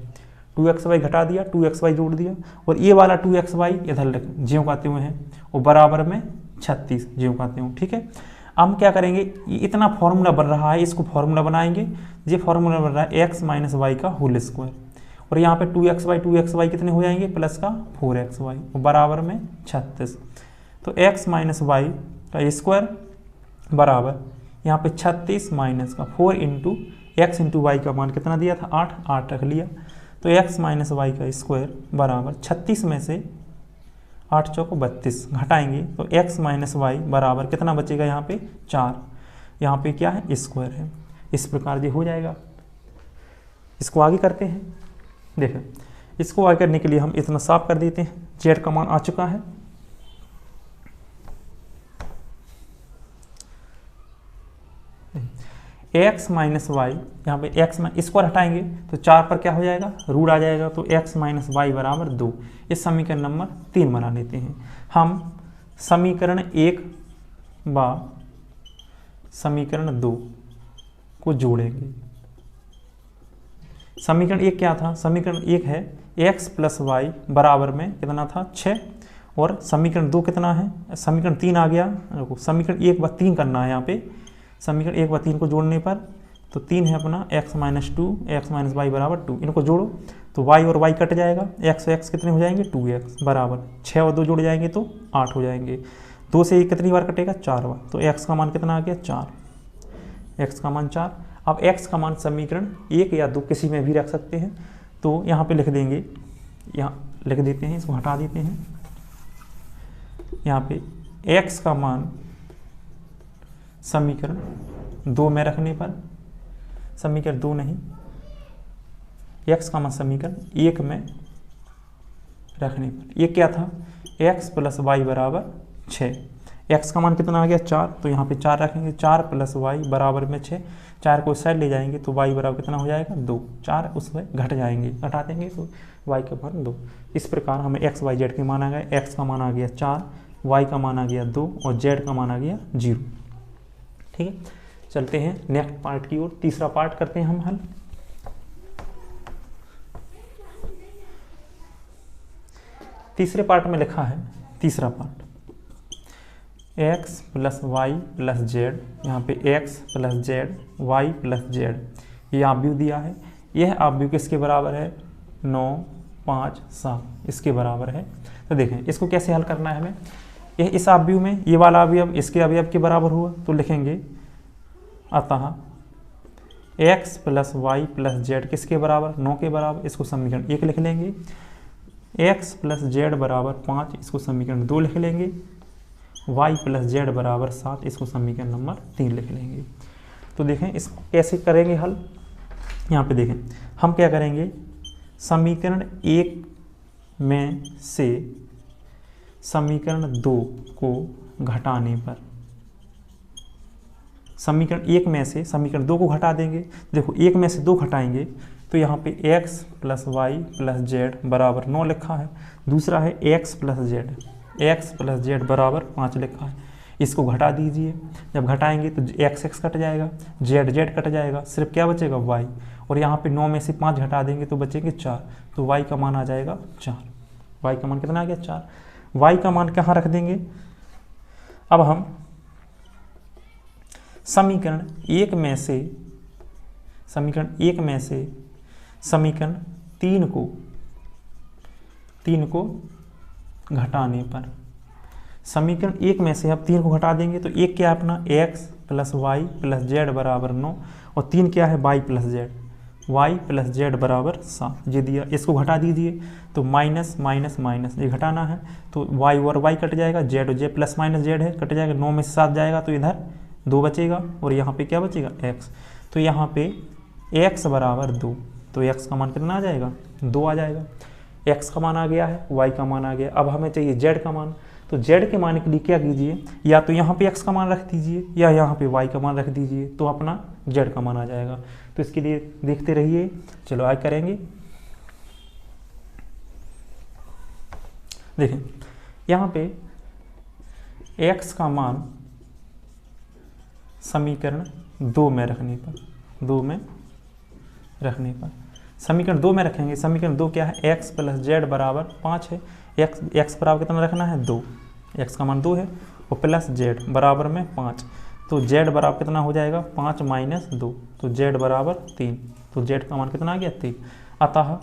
2xy घटा दिया, 2xy जोड़ दिया, और ये वाला 2xy इधर ज्यों काते हुए हैं, वो बराबर में 36 ज्यों काते हुए। ठीक है, हम क्या करेंगे? ये इतना फॉर्मूला बन रहा है, इसको फॉर्मूला बनाएंगे। ये फॉर्मूला बन रहा है x माइनस वाई का होल स्क्वायर, और यहाँ पे 2xy कितने हो जाएंगे? प्लस का 4xy बराबर में 36। तो x माइनस वाई का स्क्वायर बराबर यहाँ पे 36 माइनस का 4 इंटू एक्स इंटू वाई का मान कितना दिया था? 8 रख लिया। तो x माइनस वाई का स्क्वायर बराबर 36 में से 8 चौको 32 घटाएंगे तो x माइनस वाई बराबर कितना बचेगा? यहाँ पे 4, यहाँ पे क्या है? स्क्वायर है। इस प्रकार ये हो जाएगा। इसको आगे करते हैं। देखें, इसको आगे करने के लिए हम इतना साफ कर देते हैं। z का मान आ चुका है। x माइनस वाई, यहाँ पे x में स्क्वायर हटाएंगे तो 4 पर क्या हो जाएगा? रूट आ जाएगा। तो x माइनस वाई बराबर 2। इस समीकरण नंबर 3 बना लेते हैं। हम समीकरण 1 व समीकरण 2 को जोड़ेंगे। समीकरण 1 क्या था? समीकरण 1 है x प्लस वाई बराबर में कितना था? 6, और समीकरण 2 कितना है? समीकरण 3 आ गया। समीकरण 1 व 3 करना है यहाँ पे। समीकरण 1 व 3 को जोड़ने पर तो 3 है अपना x minus 2, x minus y बराबर 2। इनको जोड़ो तो y और y कट जाएगा, x और x कितने हो जाएंगे 2x बराबर 6 और 2 जुड़ जाएंगे तो 8 हो जाएंगे। 2 से कितनी बार कटेगा 4 बार, तो x का मान कितना आ गया 4, x का मान 4। अब x का मान समीकरण 1 या 2 किसी में भी रख सकते हैं, तो यहाँ पे लिख देंगे, यहाँ लिख देते हैं, इसको हटा देते हैं। यहाँ पे x का मान समीकरण 2 में रखने पर, समीकरण 2 नहीं, x का मान समीकरण 1 में रखने पर, ये क्या था x प्लस वाई बराबर 6। x का मान कितना आ गया 4, तो यहाँ पे 4 रखेंगे, 4 प्लस वाई बराबर में 6, 4 को साइड ले जाएंगे तो y बराबर कितना हो जाएगा 2, 4 उसमें घट जाएंगे, घटा देंगे तो y का मान 2। इस प्रकार हमें x y z के मान आ गए, x का मान आ गया 4, y का मान आ गया 2 और z का मान आ गया 0। ठीक है, चलते हैं नेक्स्ट पार्ट की ओर। तीसरा पार्ट करते हैं हम हल। तीसरे पार्ट में लिखा है, तीसरा part x plus y plus z, यहाँ पे x plus z y plus z, ये आव्यूह दिया है। यह आव्यूह किसके बराबर है 9, 5, 7 इसके बराबर है। तो देखें इसको कैसे हल करना है हमें। यह इस आव्यूह में ये वाला अवयव इसके अवयव के बराबर हुआ, तो लिखेंगे अतः x plus y plus z किसके बराबर 9 के बराबर, इसको समीकरण 1 लिख लेंगे। x प्लस जेड बराबर 5, इसको समीकरण 2 लिख लेंगे। y प्लस जेड बराबर 7, इसको समीकरण नंबर 3 लिख लेंगे। तो देखें इसको कैसे करेंगे हल। यहाँ पे देखें हम क्या करेंगे, समीकरण 1 में से समीकरण 2 को घटाने पर, समीकरण 1 में से समीकरण 2 को घटा देंगे। देखो 1 में से 2 घटाएंगे तो यहाँ पे x plus y plus z बराबर 9 लिखा है। दूसरा है x प्लस जेड बराबर 5 लिखा है। इसको घटा दीजिए, जब घटाएंगे तो x कट जाएगा, z कट जाएगा, सिर्फ क्या बचेगा y, और यहाँ पे 9 में से 5 घटा देंगे तो बचेंगे 4, तो y का मान आ जाएगा 4। y का मान कितना आ गया 4। y का मान कहाँ रख देंगे, अब हम समीकरण 1 में से समीकरण 3 को घटाने पर, समीकरण 1 में से अब 3 को घटा देंगे तो 1 क्या है अपना x plus y plus z बराबर 9 और 3 क्या है y प्लस जेड बराबर 7, ये दिया। इसको घटा दीजिए तो माइनस माइनस माइनस ये घटाना है, तो y और y कट जाएगा, z और z प्लस माइनस z है कट जाएगा, 9 में से 7 जाएगा तो इधर 2 बचेगा और यहाँ पे क्या बचेगा x, तो यहाँ पे x बराबर 2, तो x का मान कितना आ जाएगा 2 आ जाएगा। x का मान आ गया है, y का मान आ गया। अब हमें चाहिए z का मान, तो z के मान के लिए क्या कीजिए, या तो यहाँ पे x का मान रख दीजिए या यहाँ पे y का मान रख दीजिए, तो अपना z का मान आ जाएगा। तो इसके लिए देखते रहिए, चलो आगे करेंगे। देखें यहाँ पे x का मान समीकरण 2 में रखने पर, समीकरण 2 में रखेंगे। समीकरण 2 क्या है, x प्लस जेड बराबर 5 है, x बराबर कितना रखना है 2, x का मान 2 है, और प्लस जेड बराबर में 5, तो z बराबर कितना हो जाएगा 5 माइनस 2, तो z बराबर 3, तो z का मान कितना आ गया 3। अतः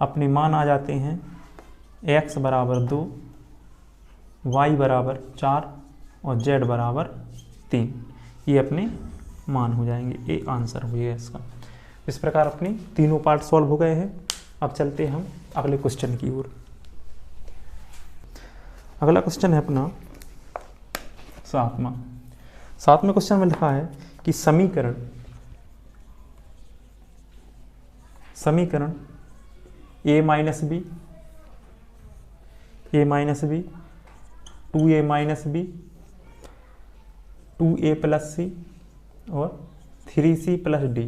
अपने मान आ जाते हैं x बराबर 2, y बराबर 4 और z बराबर 3, ये अपने मान हो जाएंगे, ये आंसर हो गया इसका। इस प्रकार अपने तीनों पार्ट सॉल्व हो गए हैं। अब चलते हैं हम अगले क्वेश्चन की ओर। अगला क्वेश्चन है अपना 7वां क्वेश्चन में लिखा है कि समीकरण a minus B 2a minus B 2a plus C और 3c प्लस डी,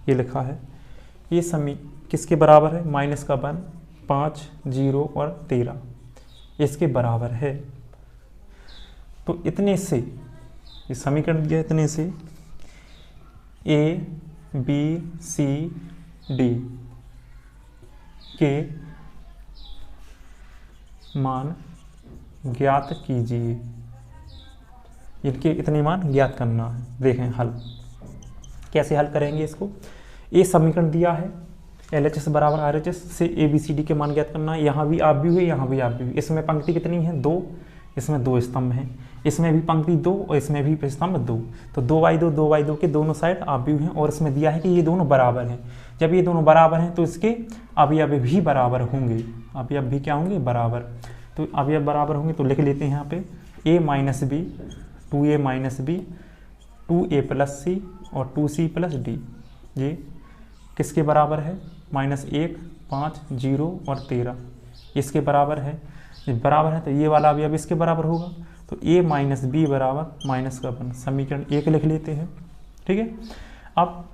ये लिखा है। ये समी किसके बराबर है, माइनस का 1, 5, 0 और 13 इसके बराबर है। तो इतने से ये समीकरण दिया, इतने से a b c d के मान ज्ञात कीजिए। इनके इतने मान ज्ञात करना है। देखें हल कैसे हल करेंगे इसको। ए समीकरण दिया है, LHS बराबर RHS से ABCD के मान ज्ञात करना है। यहाँ भी आप भी हुए, यहाँ भी आप भी हुए। इसमें पंक्ति कितनी है? 2, इसमें 2 स्तंभ हैं, इसमें भी पंक्ति 2 और इसमें भी स्तंभ 2। तो 2x2 के दोनों साइड आप भी हैं और इसमें दिया है कि ये दोनों बराबर हैं। जब ये दोनों बराबर हैं तो इसके अवयव भी बराबर होंगे। अवयव भी क्या होंगे? बराबर। तो अवयव बराबर होंगे तो लिख लेते हैं यहाँ पे a minus B, 2a minus B, 2a plus C और 2c प्लस डी। ये किसके बराबर है? -1, 5, 0 और 13 इसके बराबर है। ये बराबर है तो ये वाला अवयव इसके बराबर होगा। तो a माइनस बी बराबर माइनस का 1, समीकरण 1 लिख लेते हैं। ठीक है, अब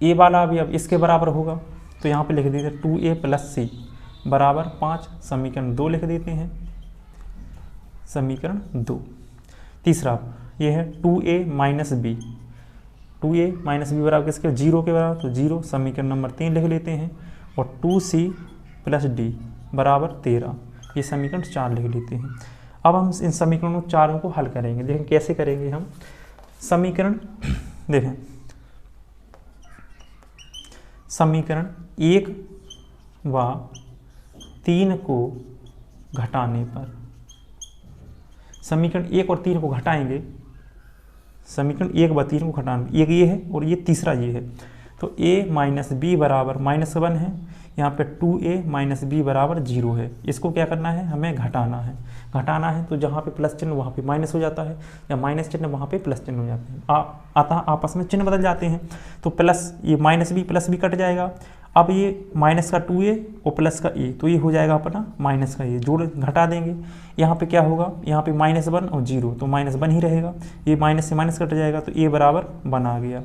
a वाला अवयव इसके बराबर होगा तो यहाँ पे लिख देते हैं 2a प्लस सी बराबर 5, समीकरण 2 लिख देते हैं, समीकरण 2। तीसरा ये है 2a minus B, 2a minus B बराबर किसके? 0 के बराबर, तो 0, समीकरण नंबर 3 लिख लेते हैं। और 2c प्लस डी बराबर 13, ये समीकरण 4 लिख लेते हैं। अब हम इन समीकरणों चारों को हल करेंगे। देखें कैसे करेंगे हम समीकरण। देखें समीकरण 1 व 3 को घटाने पर, समीकरण 1 और 3 को घटाएंगे, समीकरण 1 व 3 को घटाना, एक ये है और ये तीसरा ये है। तो a माइनस बी बराबर -1 है, यहाँ पे 2a माइनस बी बराबर 0 है। इसको क्या करना है? हमें घटाना है। घटाना है तो जहाँ पे प्लस चिन्ह वहाँ पे माइनस हो जाता है, या माइनस चिन्ह वहाँ पे प्लस चिन्ह हो जाते हैं। अतः आपस में चिन्ह बदल जाते हैं। तो प्लस ये minus B plus B cut जाएगा। अब ये माइनस का 2a और प्लस का a, तो ये हो जाएगा अपना माइनस का a, जोड़ घटा देंगे। यहाँ पे क्या होगा? यहाँ पे -1 और 0, तो -1 ही रहेगा। ये माइनस से माइनस कट जाएगा तो a बराबर 1 आ गया,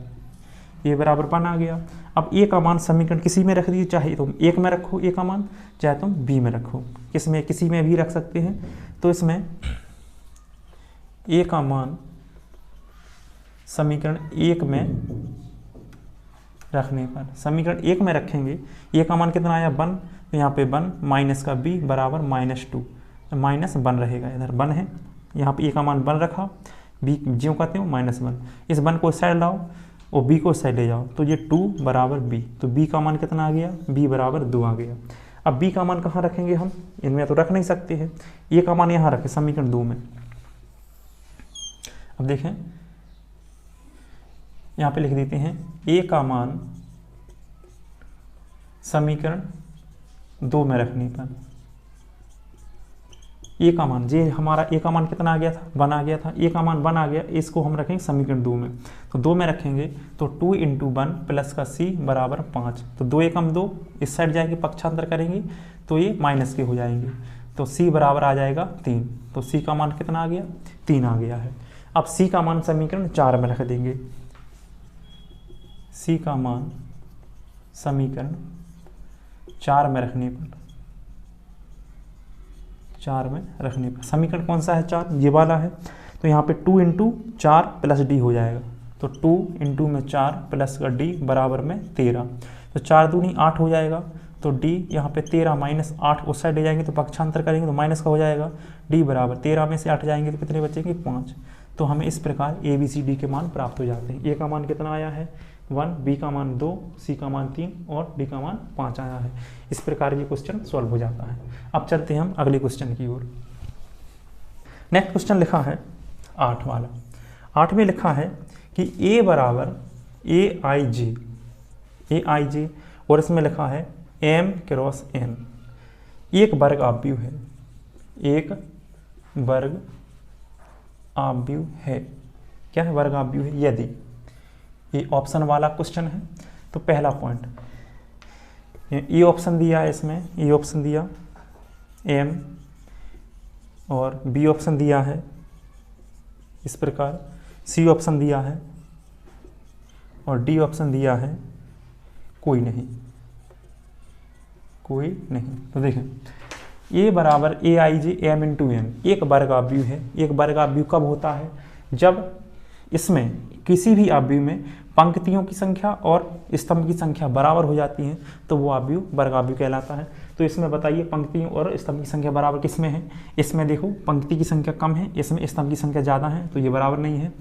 a बराबर 1 आ गया। अब a का मान समीकरण किसी में रख दीजिए, चाहे तुम 1 में रखो a का मान, चाहे तुम b में रखो, किसमें? किसी में भी रख सकते हैं। तो इसमें a का मान समीकरण 1 में रखने पर, समीकरण 1 में रखेंगे, a का मान कितना आया? 1, तो यहाँ पे 1 माइनस का b बराबर -2, तो -1 रहेगा। इधर 1 है, यहाँ पे a का मान 1 रखा, b ज्यों कहते हो -1, इस 1 को साइड लाओ और b को साइड ले जाओ, तो ये 2 बराबर b, तो b का मान कितना आ गया? b बराबर 2 आ गया। अब b का मान कहाँ रखेंगे हम? इनमें तो रख नहीं सकते हैं, a का मान यहाँ रखें समीकरण 2 में। अब देखें यहाँ पे लिख देते हैं a का मान समीकरण 2 में रखने पर, a का मान, ये हमारा a का मान कितना आ गया था? 1 आ गया था। a का मान 1 आ गया, इसको हम रखेंगे समीकरण 2 में। तो 2 में रखेंगे तो 2 × 1 प्लस का c बराबर 5, तो 2 एकम 2, इस साइड जाएंगे पक्षांतर करेंगे तो ये माइनस के हो जाएंगे, तो c बराबर आ जाएगा 3। तो c का मान कितना आ गया? 3 आ गया है। अब c का मान समीकरण 4 में रख देंगे, c का मान समीकरण 4 में रखने पर, 4 में रखने पर, समीकरण कौन सा है? 4, ये वाला है। तो यहाँ पे 2 × 4 प्लस d हो जाएगा, तो 2 × 4 प्लस का d बराबर में 13, तो 4 दूनी 8 हो जाएगा। तो d यहाँ पे 13 माइनस 8 उस साइड ले जाएंगे तो पक्षांतर करेंगे तो माइनस का हो जाएगा, d बराबर 13 में से 8 जाएंगे तो कितने बचेंगे? 5। तो हमें इस प्रकार ABCD के मान प्राप्त हो जाते हैं। a का मान कितना आया है? 1, b का मान 2, c का मान 3 और d का मान 5 आया है। इस प्रकार ये क्वेश्चन सॉल्व हो जाता है। अब चलते हैं हम अगले क्वेश्चन की ओर। नेक्स्ट क्वेश्चन लिखा है 8 वाला। 8 में लिखा है कि a बराबर aij, और इसमें लिखा है m × n, एक वर्ग आव्यूह है, एक वर्ग आव्यूह है। क्या है? वर्ग आव्यूह है। यदि, ये ऑप्शन वाला क्वेश्चन है, तो पहला पॉइंट ये ऑप्शन दिया है, इसमें ये ऑप्शन दिया m और b ऑप्शन दिया है इस प्रकार, c ऑप्शन दिया है और d ऑप्शन दिया है कोई नहीं, कोई नहीं। तो देखें a बराबर aij m × n, एक वर्ग आव्यूह है। एक वर्ग आव्यूह कब होता है? जब इसमें किसी भी आव्यूह में पंक्तियों की संख्या और स्तंभ की संख्या बराबर हो जाती है तो वो आव्यूह वर्ग आव्यूह कहलाता है। तो इसमें बताइए पंक्तियों और स्तंभ की संख्या बराबर किसमें है? इसमें देखो पंक्ति की संख्या कम है, इसमें स्तंभ की संख्या ज़्यादा है, तो ये बराबर नहीं है।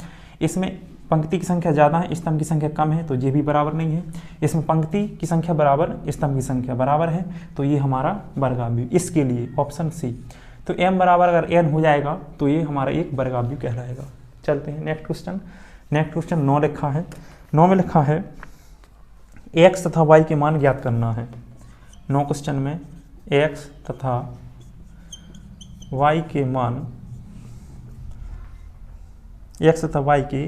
इसमें पंक्ति की संख्या ज़्यादा है, स्तंभ की संख्या कम है, तो ये भी बराबर नहीं है। इसमें पंक्ति की संख्या बराबर, स्तंभ की संख्या बराबर है, तो ये हमारा वर्गाव्यू। इसके लिए ऑप्शन सी। तो m बराबर अगर n हो जाएगा तो ये हमारा एक वर्गाव्यू कहलाएगा। चलते हैं नेक्स्ट क्वेश्चन। नेक्स्ट क्वेश्चन 9 लिखा है। 9 में लिखा है x तथा y के मान ज्ञात करना है। 9 क्वेश्चन में x तथा y के मान, x तथा y के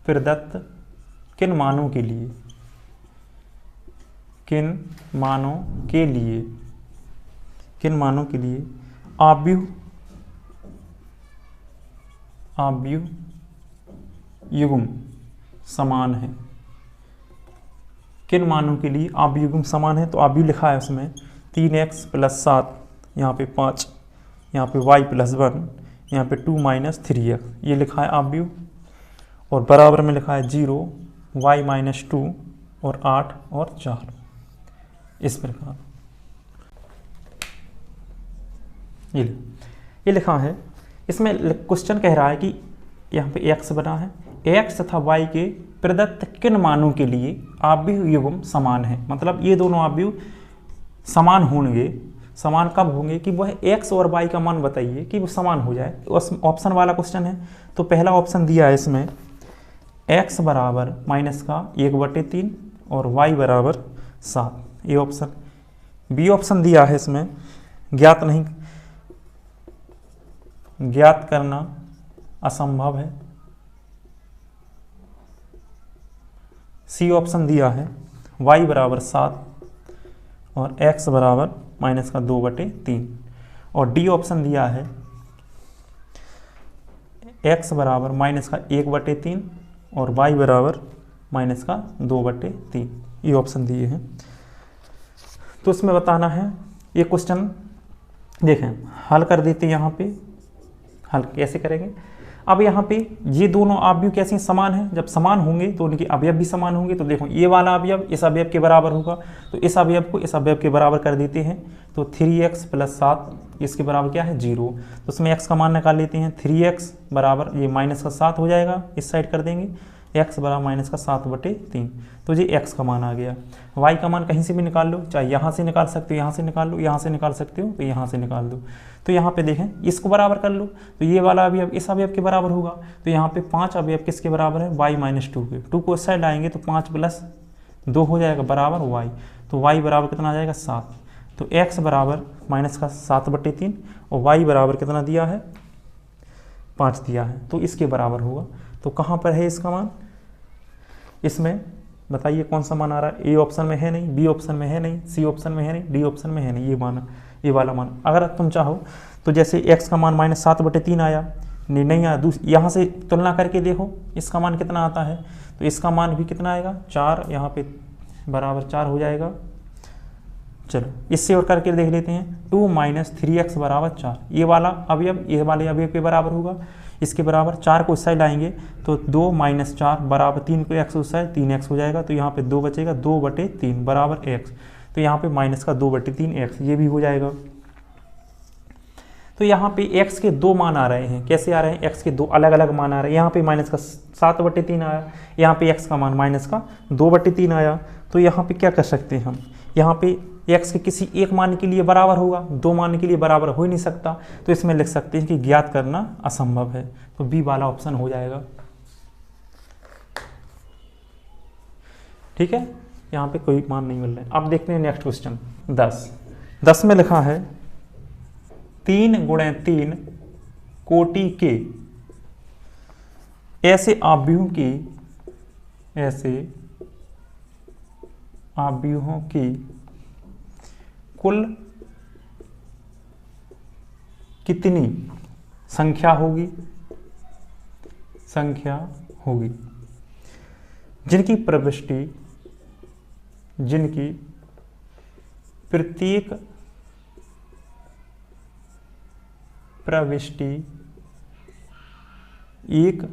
प्रदत्त किन मानों के लिए, किन मानों के लिए आव्यूह युग्म समान है। किन मानों के लिए आव्यूह युग्म समान है? तो आव्यूह लिखा है उसमें 3x + 7, यहाँ पे 5, यहाँ पे y + 1, यहाँ पे 2 - 3x, ये लिखा है आव्यूह। और बराबर में लिखा है 0, y - 2 और 8 और 4, इस प्रकार ये लिखा है। इसमें क्वेश्चन कह रहा है कि यहाँ पे x बना है, x तथा y के प्रदत्त किन मानों के लिए आव्यूह युग्म समान है। मतलब ये दोनों आव्यूह समान होंगे। समान कब होंगे? कि वह x और y का मान बताइए कि वो समान हो जाए। ऑप्शन वाला क्वेश्चन है, तो पहला ऑप्शन दिया है इसमें x बराबर -1/3 और y बराबर 7, ये ऑप्शन। बी ऑप्शन दिया है इसमें ज्ञात करना असंभव है। सी ऑप्शन दिया है y बराबर 7 और x बराबर -2/3। और डी ऑप्शन दिया है x बराबर -1/3 और y बराबर -2/3, ये ऑप्शन दिए हैं। तो इसमें बताना है, ये क्वेश्चन देखें हल कर देते हैं। यहाँ पे हल कैसे करेंगे? अब यहाँ पे ये दोनों आव्यूह कैसे समान हैं? जब समान होंगे तो उनके अवयव भी समान होंगे। तो देखो ये वाला अवयव इस अवयव के बराबर होगा, तो इस अवयव को इस अवयव के बराबर कर देते हैं। तो 3x + 7 इसके बराबर क्या है? 0। तो उसमें x का मान निकाल लेते हैं। 3x बराबर ये -7 हो जाएगा, इस साइड कर देंगे, x बराबर -7/3, तो ये x का मान आ गया। y का मान कहीं से भी निकाल लो, चाहे यहाँ से निकाल सकते हो, यहाँ से निकाल लो, यहाँ से निकाल सकते हो तो यहाँ से निकाल दो। तो यहाँ पे देखें इसको बराबर कर लो, तो ये वाला अवयव इस अवयव के बराबर होगा। तो यहाँ पे 5 अवयव किसके बराबर है? y - 2 के। 2 को इस साइड लाएंगे तो 5 + 2 हो जाएगा बराबर y। तो y बराबर कितना आ जाएगा? 7। तो x बराबर -7/3 और y बराबर कितना दिया है? 5 दिया है, तो इसके बराबर होगा। तो कहाँ पर है इसका मान? इसमें बताइए कौन सा मान आ रहा है? ए ऑप्शन में है नहीं, बी ऑप्शन में है नहीं, सी ऑप्शन में है नहीं, डी ऑप्शन में है नहीं, ये वाला मान। अगर तुम चाहो तो जैसे x का मान -7/3 आया, नहीं आया, यहाँ से तुलना करके देखो इसका मान कितना आता है। तो इसका मान भी कितना आएगा? 4, यहाँ पे बराबर 4 हो जाएगा। चलो इससे और करके देख लेते हैं। 2 - 3x बराबर 4, ये वाला अवयव ये वाले अवयव के बराबर होगा, इसके बराबर। 4 को इस साइड लाएंगे तो 2 - 4 बराबर 3 को x उस साइड 3x हो जाएगा। तो यहाँ पे 2 बचेगा, 2/3 बराबर x। तो यहाँ पे -2/3x ये भी हो जाएगा। तो यहाँ पे x के 2 मान आ रहे हैं। कैसे आ रहे हैं? x के 2 अलग अलग मान आ रहे हैं। यहाँ पे -7/3 आया, यहाँ पे x का मान -2/3 आया। तो यहाँ पे क्या कर सकते हैं हम? यहाँ पे x के किसी एक मान के लिए बराबर होगा, 2 मान के लिए बराबर हो ही नहीं सकता। तो इसमें लिख सकते हैं कि ज्ञात करना असंभव है। तो बी वाला ऑप्शन हो जाएगा। ठीक है, यहाँ पे कोई मान नहीं मिल रहा है। अब देखते हैं नेक्स्ट क्वेश्चन 10 में लिखा है 3 × 3 कोटि के ऐसे आव्यूहों की कुल कितनी संख्या होगी जिनकी प्रत्येक प्रविष्टि 1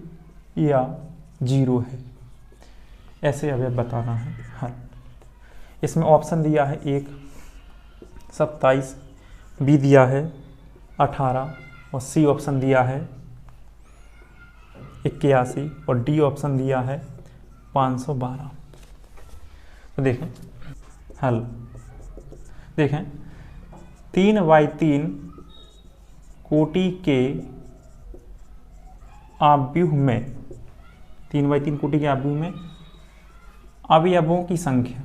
या 0 है। ऐसे अवयव बताना है हल। इसमें ऑप्शन दिया है 1 27, बी दिया है 18 और सी ऑप्शन दिया है 81 और डी ऑप्शन दिया है 512। तो देखें हल, देखें 3/3 कोटि के आव्यूह में, 3/3 कोटि के आव्यूह में अवयवों की संख्या,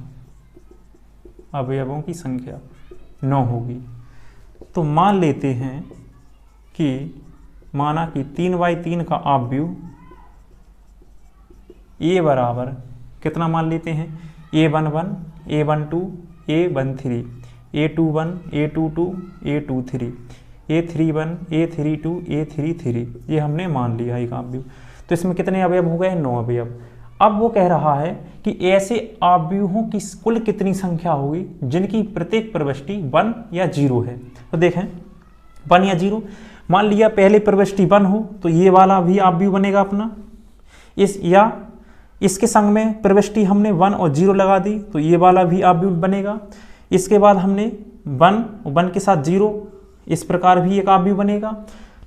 अवयवों की संख्या 9 होगी। तो मान लेते हैं कि माना कि 3/3 का आव्यूह ए बराबर कितना मान लेते हैं, A11, A12, A13, A21, A22, A23, A31, A32, A33, ये हमने मान लिया एक आव्यूह। तो इसमें कितने अवयव हो गए, 9 अवयव। अब वो कह रहा है कि ऐसे आव्यूहों की कुल कितनी संख्या होगी जिनकी प्रत्येक प्रविष्टि 1 या 0 है। तो देखें 1 या 0, मान लिया पहले प्रविष्टि 1 हो तो ये वाला भी आव्यूह बनेगा अपना, या इसके संग में प्रविष्टि हमने 1 और 0 लगा दी तो ये वाला भी आव्यूह बनेगा। इसके बाद हमने 1 के साथ 0, इस प्रकार भी एक आव्यूह बनेगा,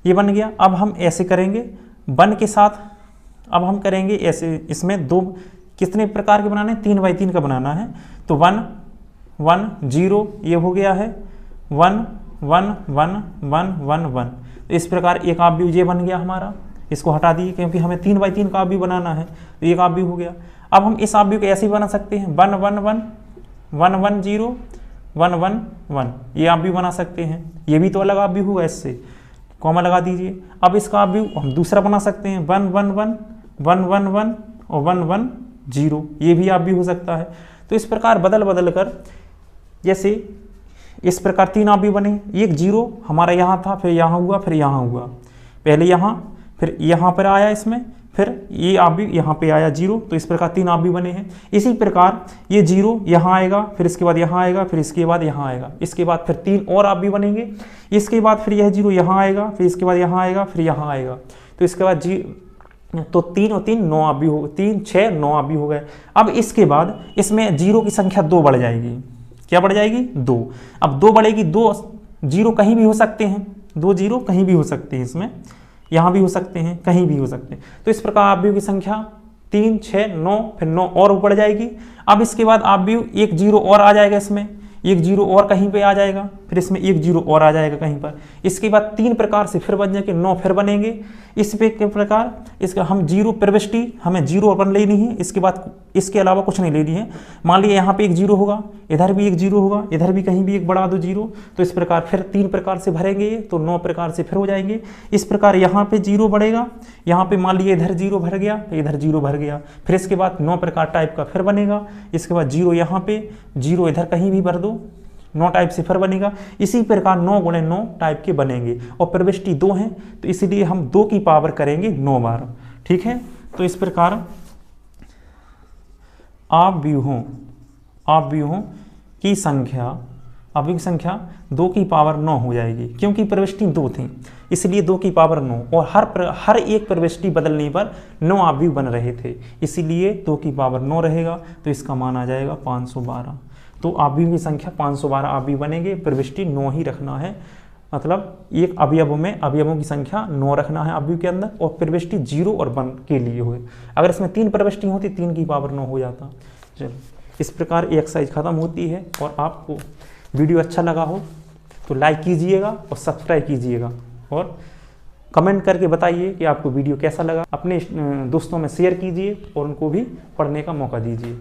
ये बन गया। अब हम ऐसे करेंगे 1 के साथ, अब हम करेंगे ऐसे, इसमें दो कितने प्रकार के बनाने हैं, 3/3 का बनाना है। तो 1 1 0 ये हो गया है, 1 1 1 1 1 1। तो इस प्रकार एक आव्यूह ये बन गया हमारा, इसको हटा दिए क्योंकि हमें 3/3 का आव्यूह बनाना है, तो एक आव्यूह हो गया। अब हम इस आव्यूह को ऐसे ही बना सकते हैं, 1 1 1 1 1 0 1 1 1, ये आव्यूह बना सकते हैं। ये भी तो अलग आव्यूह होगा, इससे कॉमा लगा दीजिए। अब इसका आव्यूह हम दूसरा बना सकते हैं, 1 1 1 1 1 1 और 1 1 0, ये भी आव्यूह हो सकता है। तो इस प्रकार बदल बदल कर, जैसे इस प्रकार 3 आव्यूह बने, एक 0 हमारा यहाँ था, फिर यहाँ हुआ, फिर यहाँ हुआ, पहले यहाँ, फिर यहाँ पर आया इसमें, फिर ये आव्यूह यहाँ पे आया 0, तो इस प्रकार 3 आव्यूह बने हैं। इसी प्रकार ये 0 यहाँ आएगा, फिर इसके बाद यहाँ आएगा, फिर इसके बाद यहाँ आएगा, इसके बाद फिर 3 और आव्यूह बनेंगे। इसके बाद फिर यह 0 यहाँ आएगा, फिर इसके बाद यहाँ आएगा, फिर यहाँ आएगा, तो इसके बाद तो 3 और 3 9 आव्यूह हो, 3 6 9 आव्यूह हो गए। अब इसके बाद इसमें 0 की संख्या 2 बढ़ जाएगी, क्या बढ़ जाएगी, 2। अब 2 बढ़ेगी, 2 0 कहीं भी हो सकते हैं, 2 0 कहीं भी हो सकते हैं, इसमें यहाँ भी हो सकते हैं, कहीं भी हो सकते हैं। तो इस प्रकार आव्यूह की संख्या 3 6 9, फिर 9 और बढ़ जाएगी। अब इसके बाद आव्यूह 1 0 और आ जाएगा, इसमें 1 0 और कहीं पे आ जाएगा, फिर इसमें 1 0 और आ जाएगा कहीं पर। इसके बाद 3 प्रकार से फिर बन जाएंगे, 9 फिर बनेंगे। इस पे के प्रकार इसका हम 0 प्रविष्टि हमें 0 अपन लेनी है, इसके बाद इसके अलावा कुछ नहीं लेनी है। मान लिया यहाँ पे 1 0 होगा, इधर भी 1 0 होगा, इधर भी कहीं भी एक बढ़ा दो 0, तो इस प्रकार फिर 3 प्रकार से भरेंगे, तो 9 प्रकार से फिर हो जाएंगे। इस प्रकार यहाँ पे 0 बढ़ेगा, यहाँ पे मान लिया इधर 0 भर गया, इधर 0 भर गया, फिर इसके बाद 9 प्रकार टाइप का फिर बनेगा। इसके बाद 0 यहाँ पे, 0 इधर कहीं भी भर दो, 9 टाइप से फिर बनेगा। इसी प्रकार 9 × 9 टाइप के बनेंगे, और प्रविष्टि 2 हैं तो इसलिए हम 2 की पावर करेंगे 9 बार, ठीक है। तो इस प्रकार आव्यूहों की संख्या, आव्यूह की संख्या 2 की पावर 9 हो जाएगी, क्योंकि प्रविष्टि 2 थी इसलिए 2 की पावर 9, और हर एक प्रविष्टि बदलने पर 9 आव्यूह बन रहे थे, इसीलिए 2 की पावर 9 रहेगा। तो इसका मान आ जाएगा 512। तो आव्यूह की संख्या 512 आव्यूह बनेंगे, प्रविष्टि 9 ही रखना है, मतलब एक अवयव में अवयवों की संख्या 9 रखना है आव्यूह के अंदर, और प्रविष्टि 0 और 1 के लिए हुए। अगर इसमें 3 प्रविष्टि होती 3 की पावर 9 हो जाता। चलो, इस प्रकार ये एक्सरसाइज खत्म होती है। और आपको वीडियो अच्छा लगा हो तो लाइक कीजिएगा और सब्सक्राइब कीजिएगा, और कमेंट करके बताइए कि आपको वीडियो कैसा लगा। अपने दोस्तों में शेयर कीजिए और उनको भी पढ़ने का मौका दीजिए।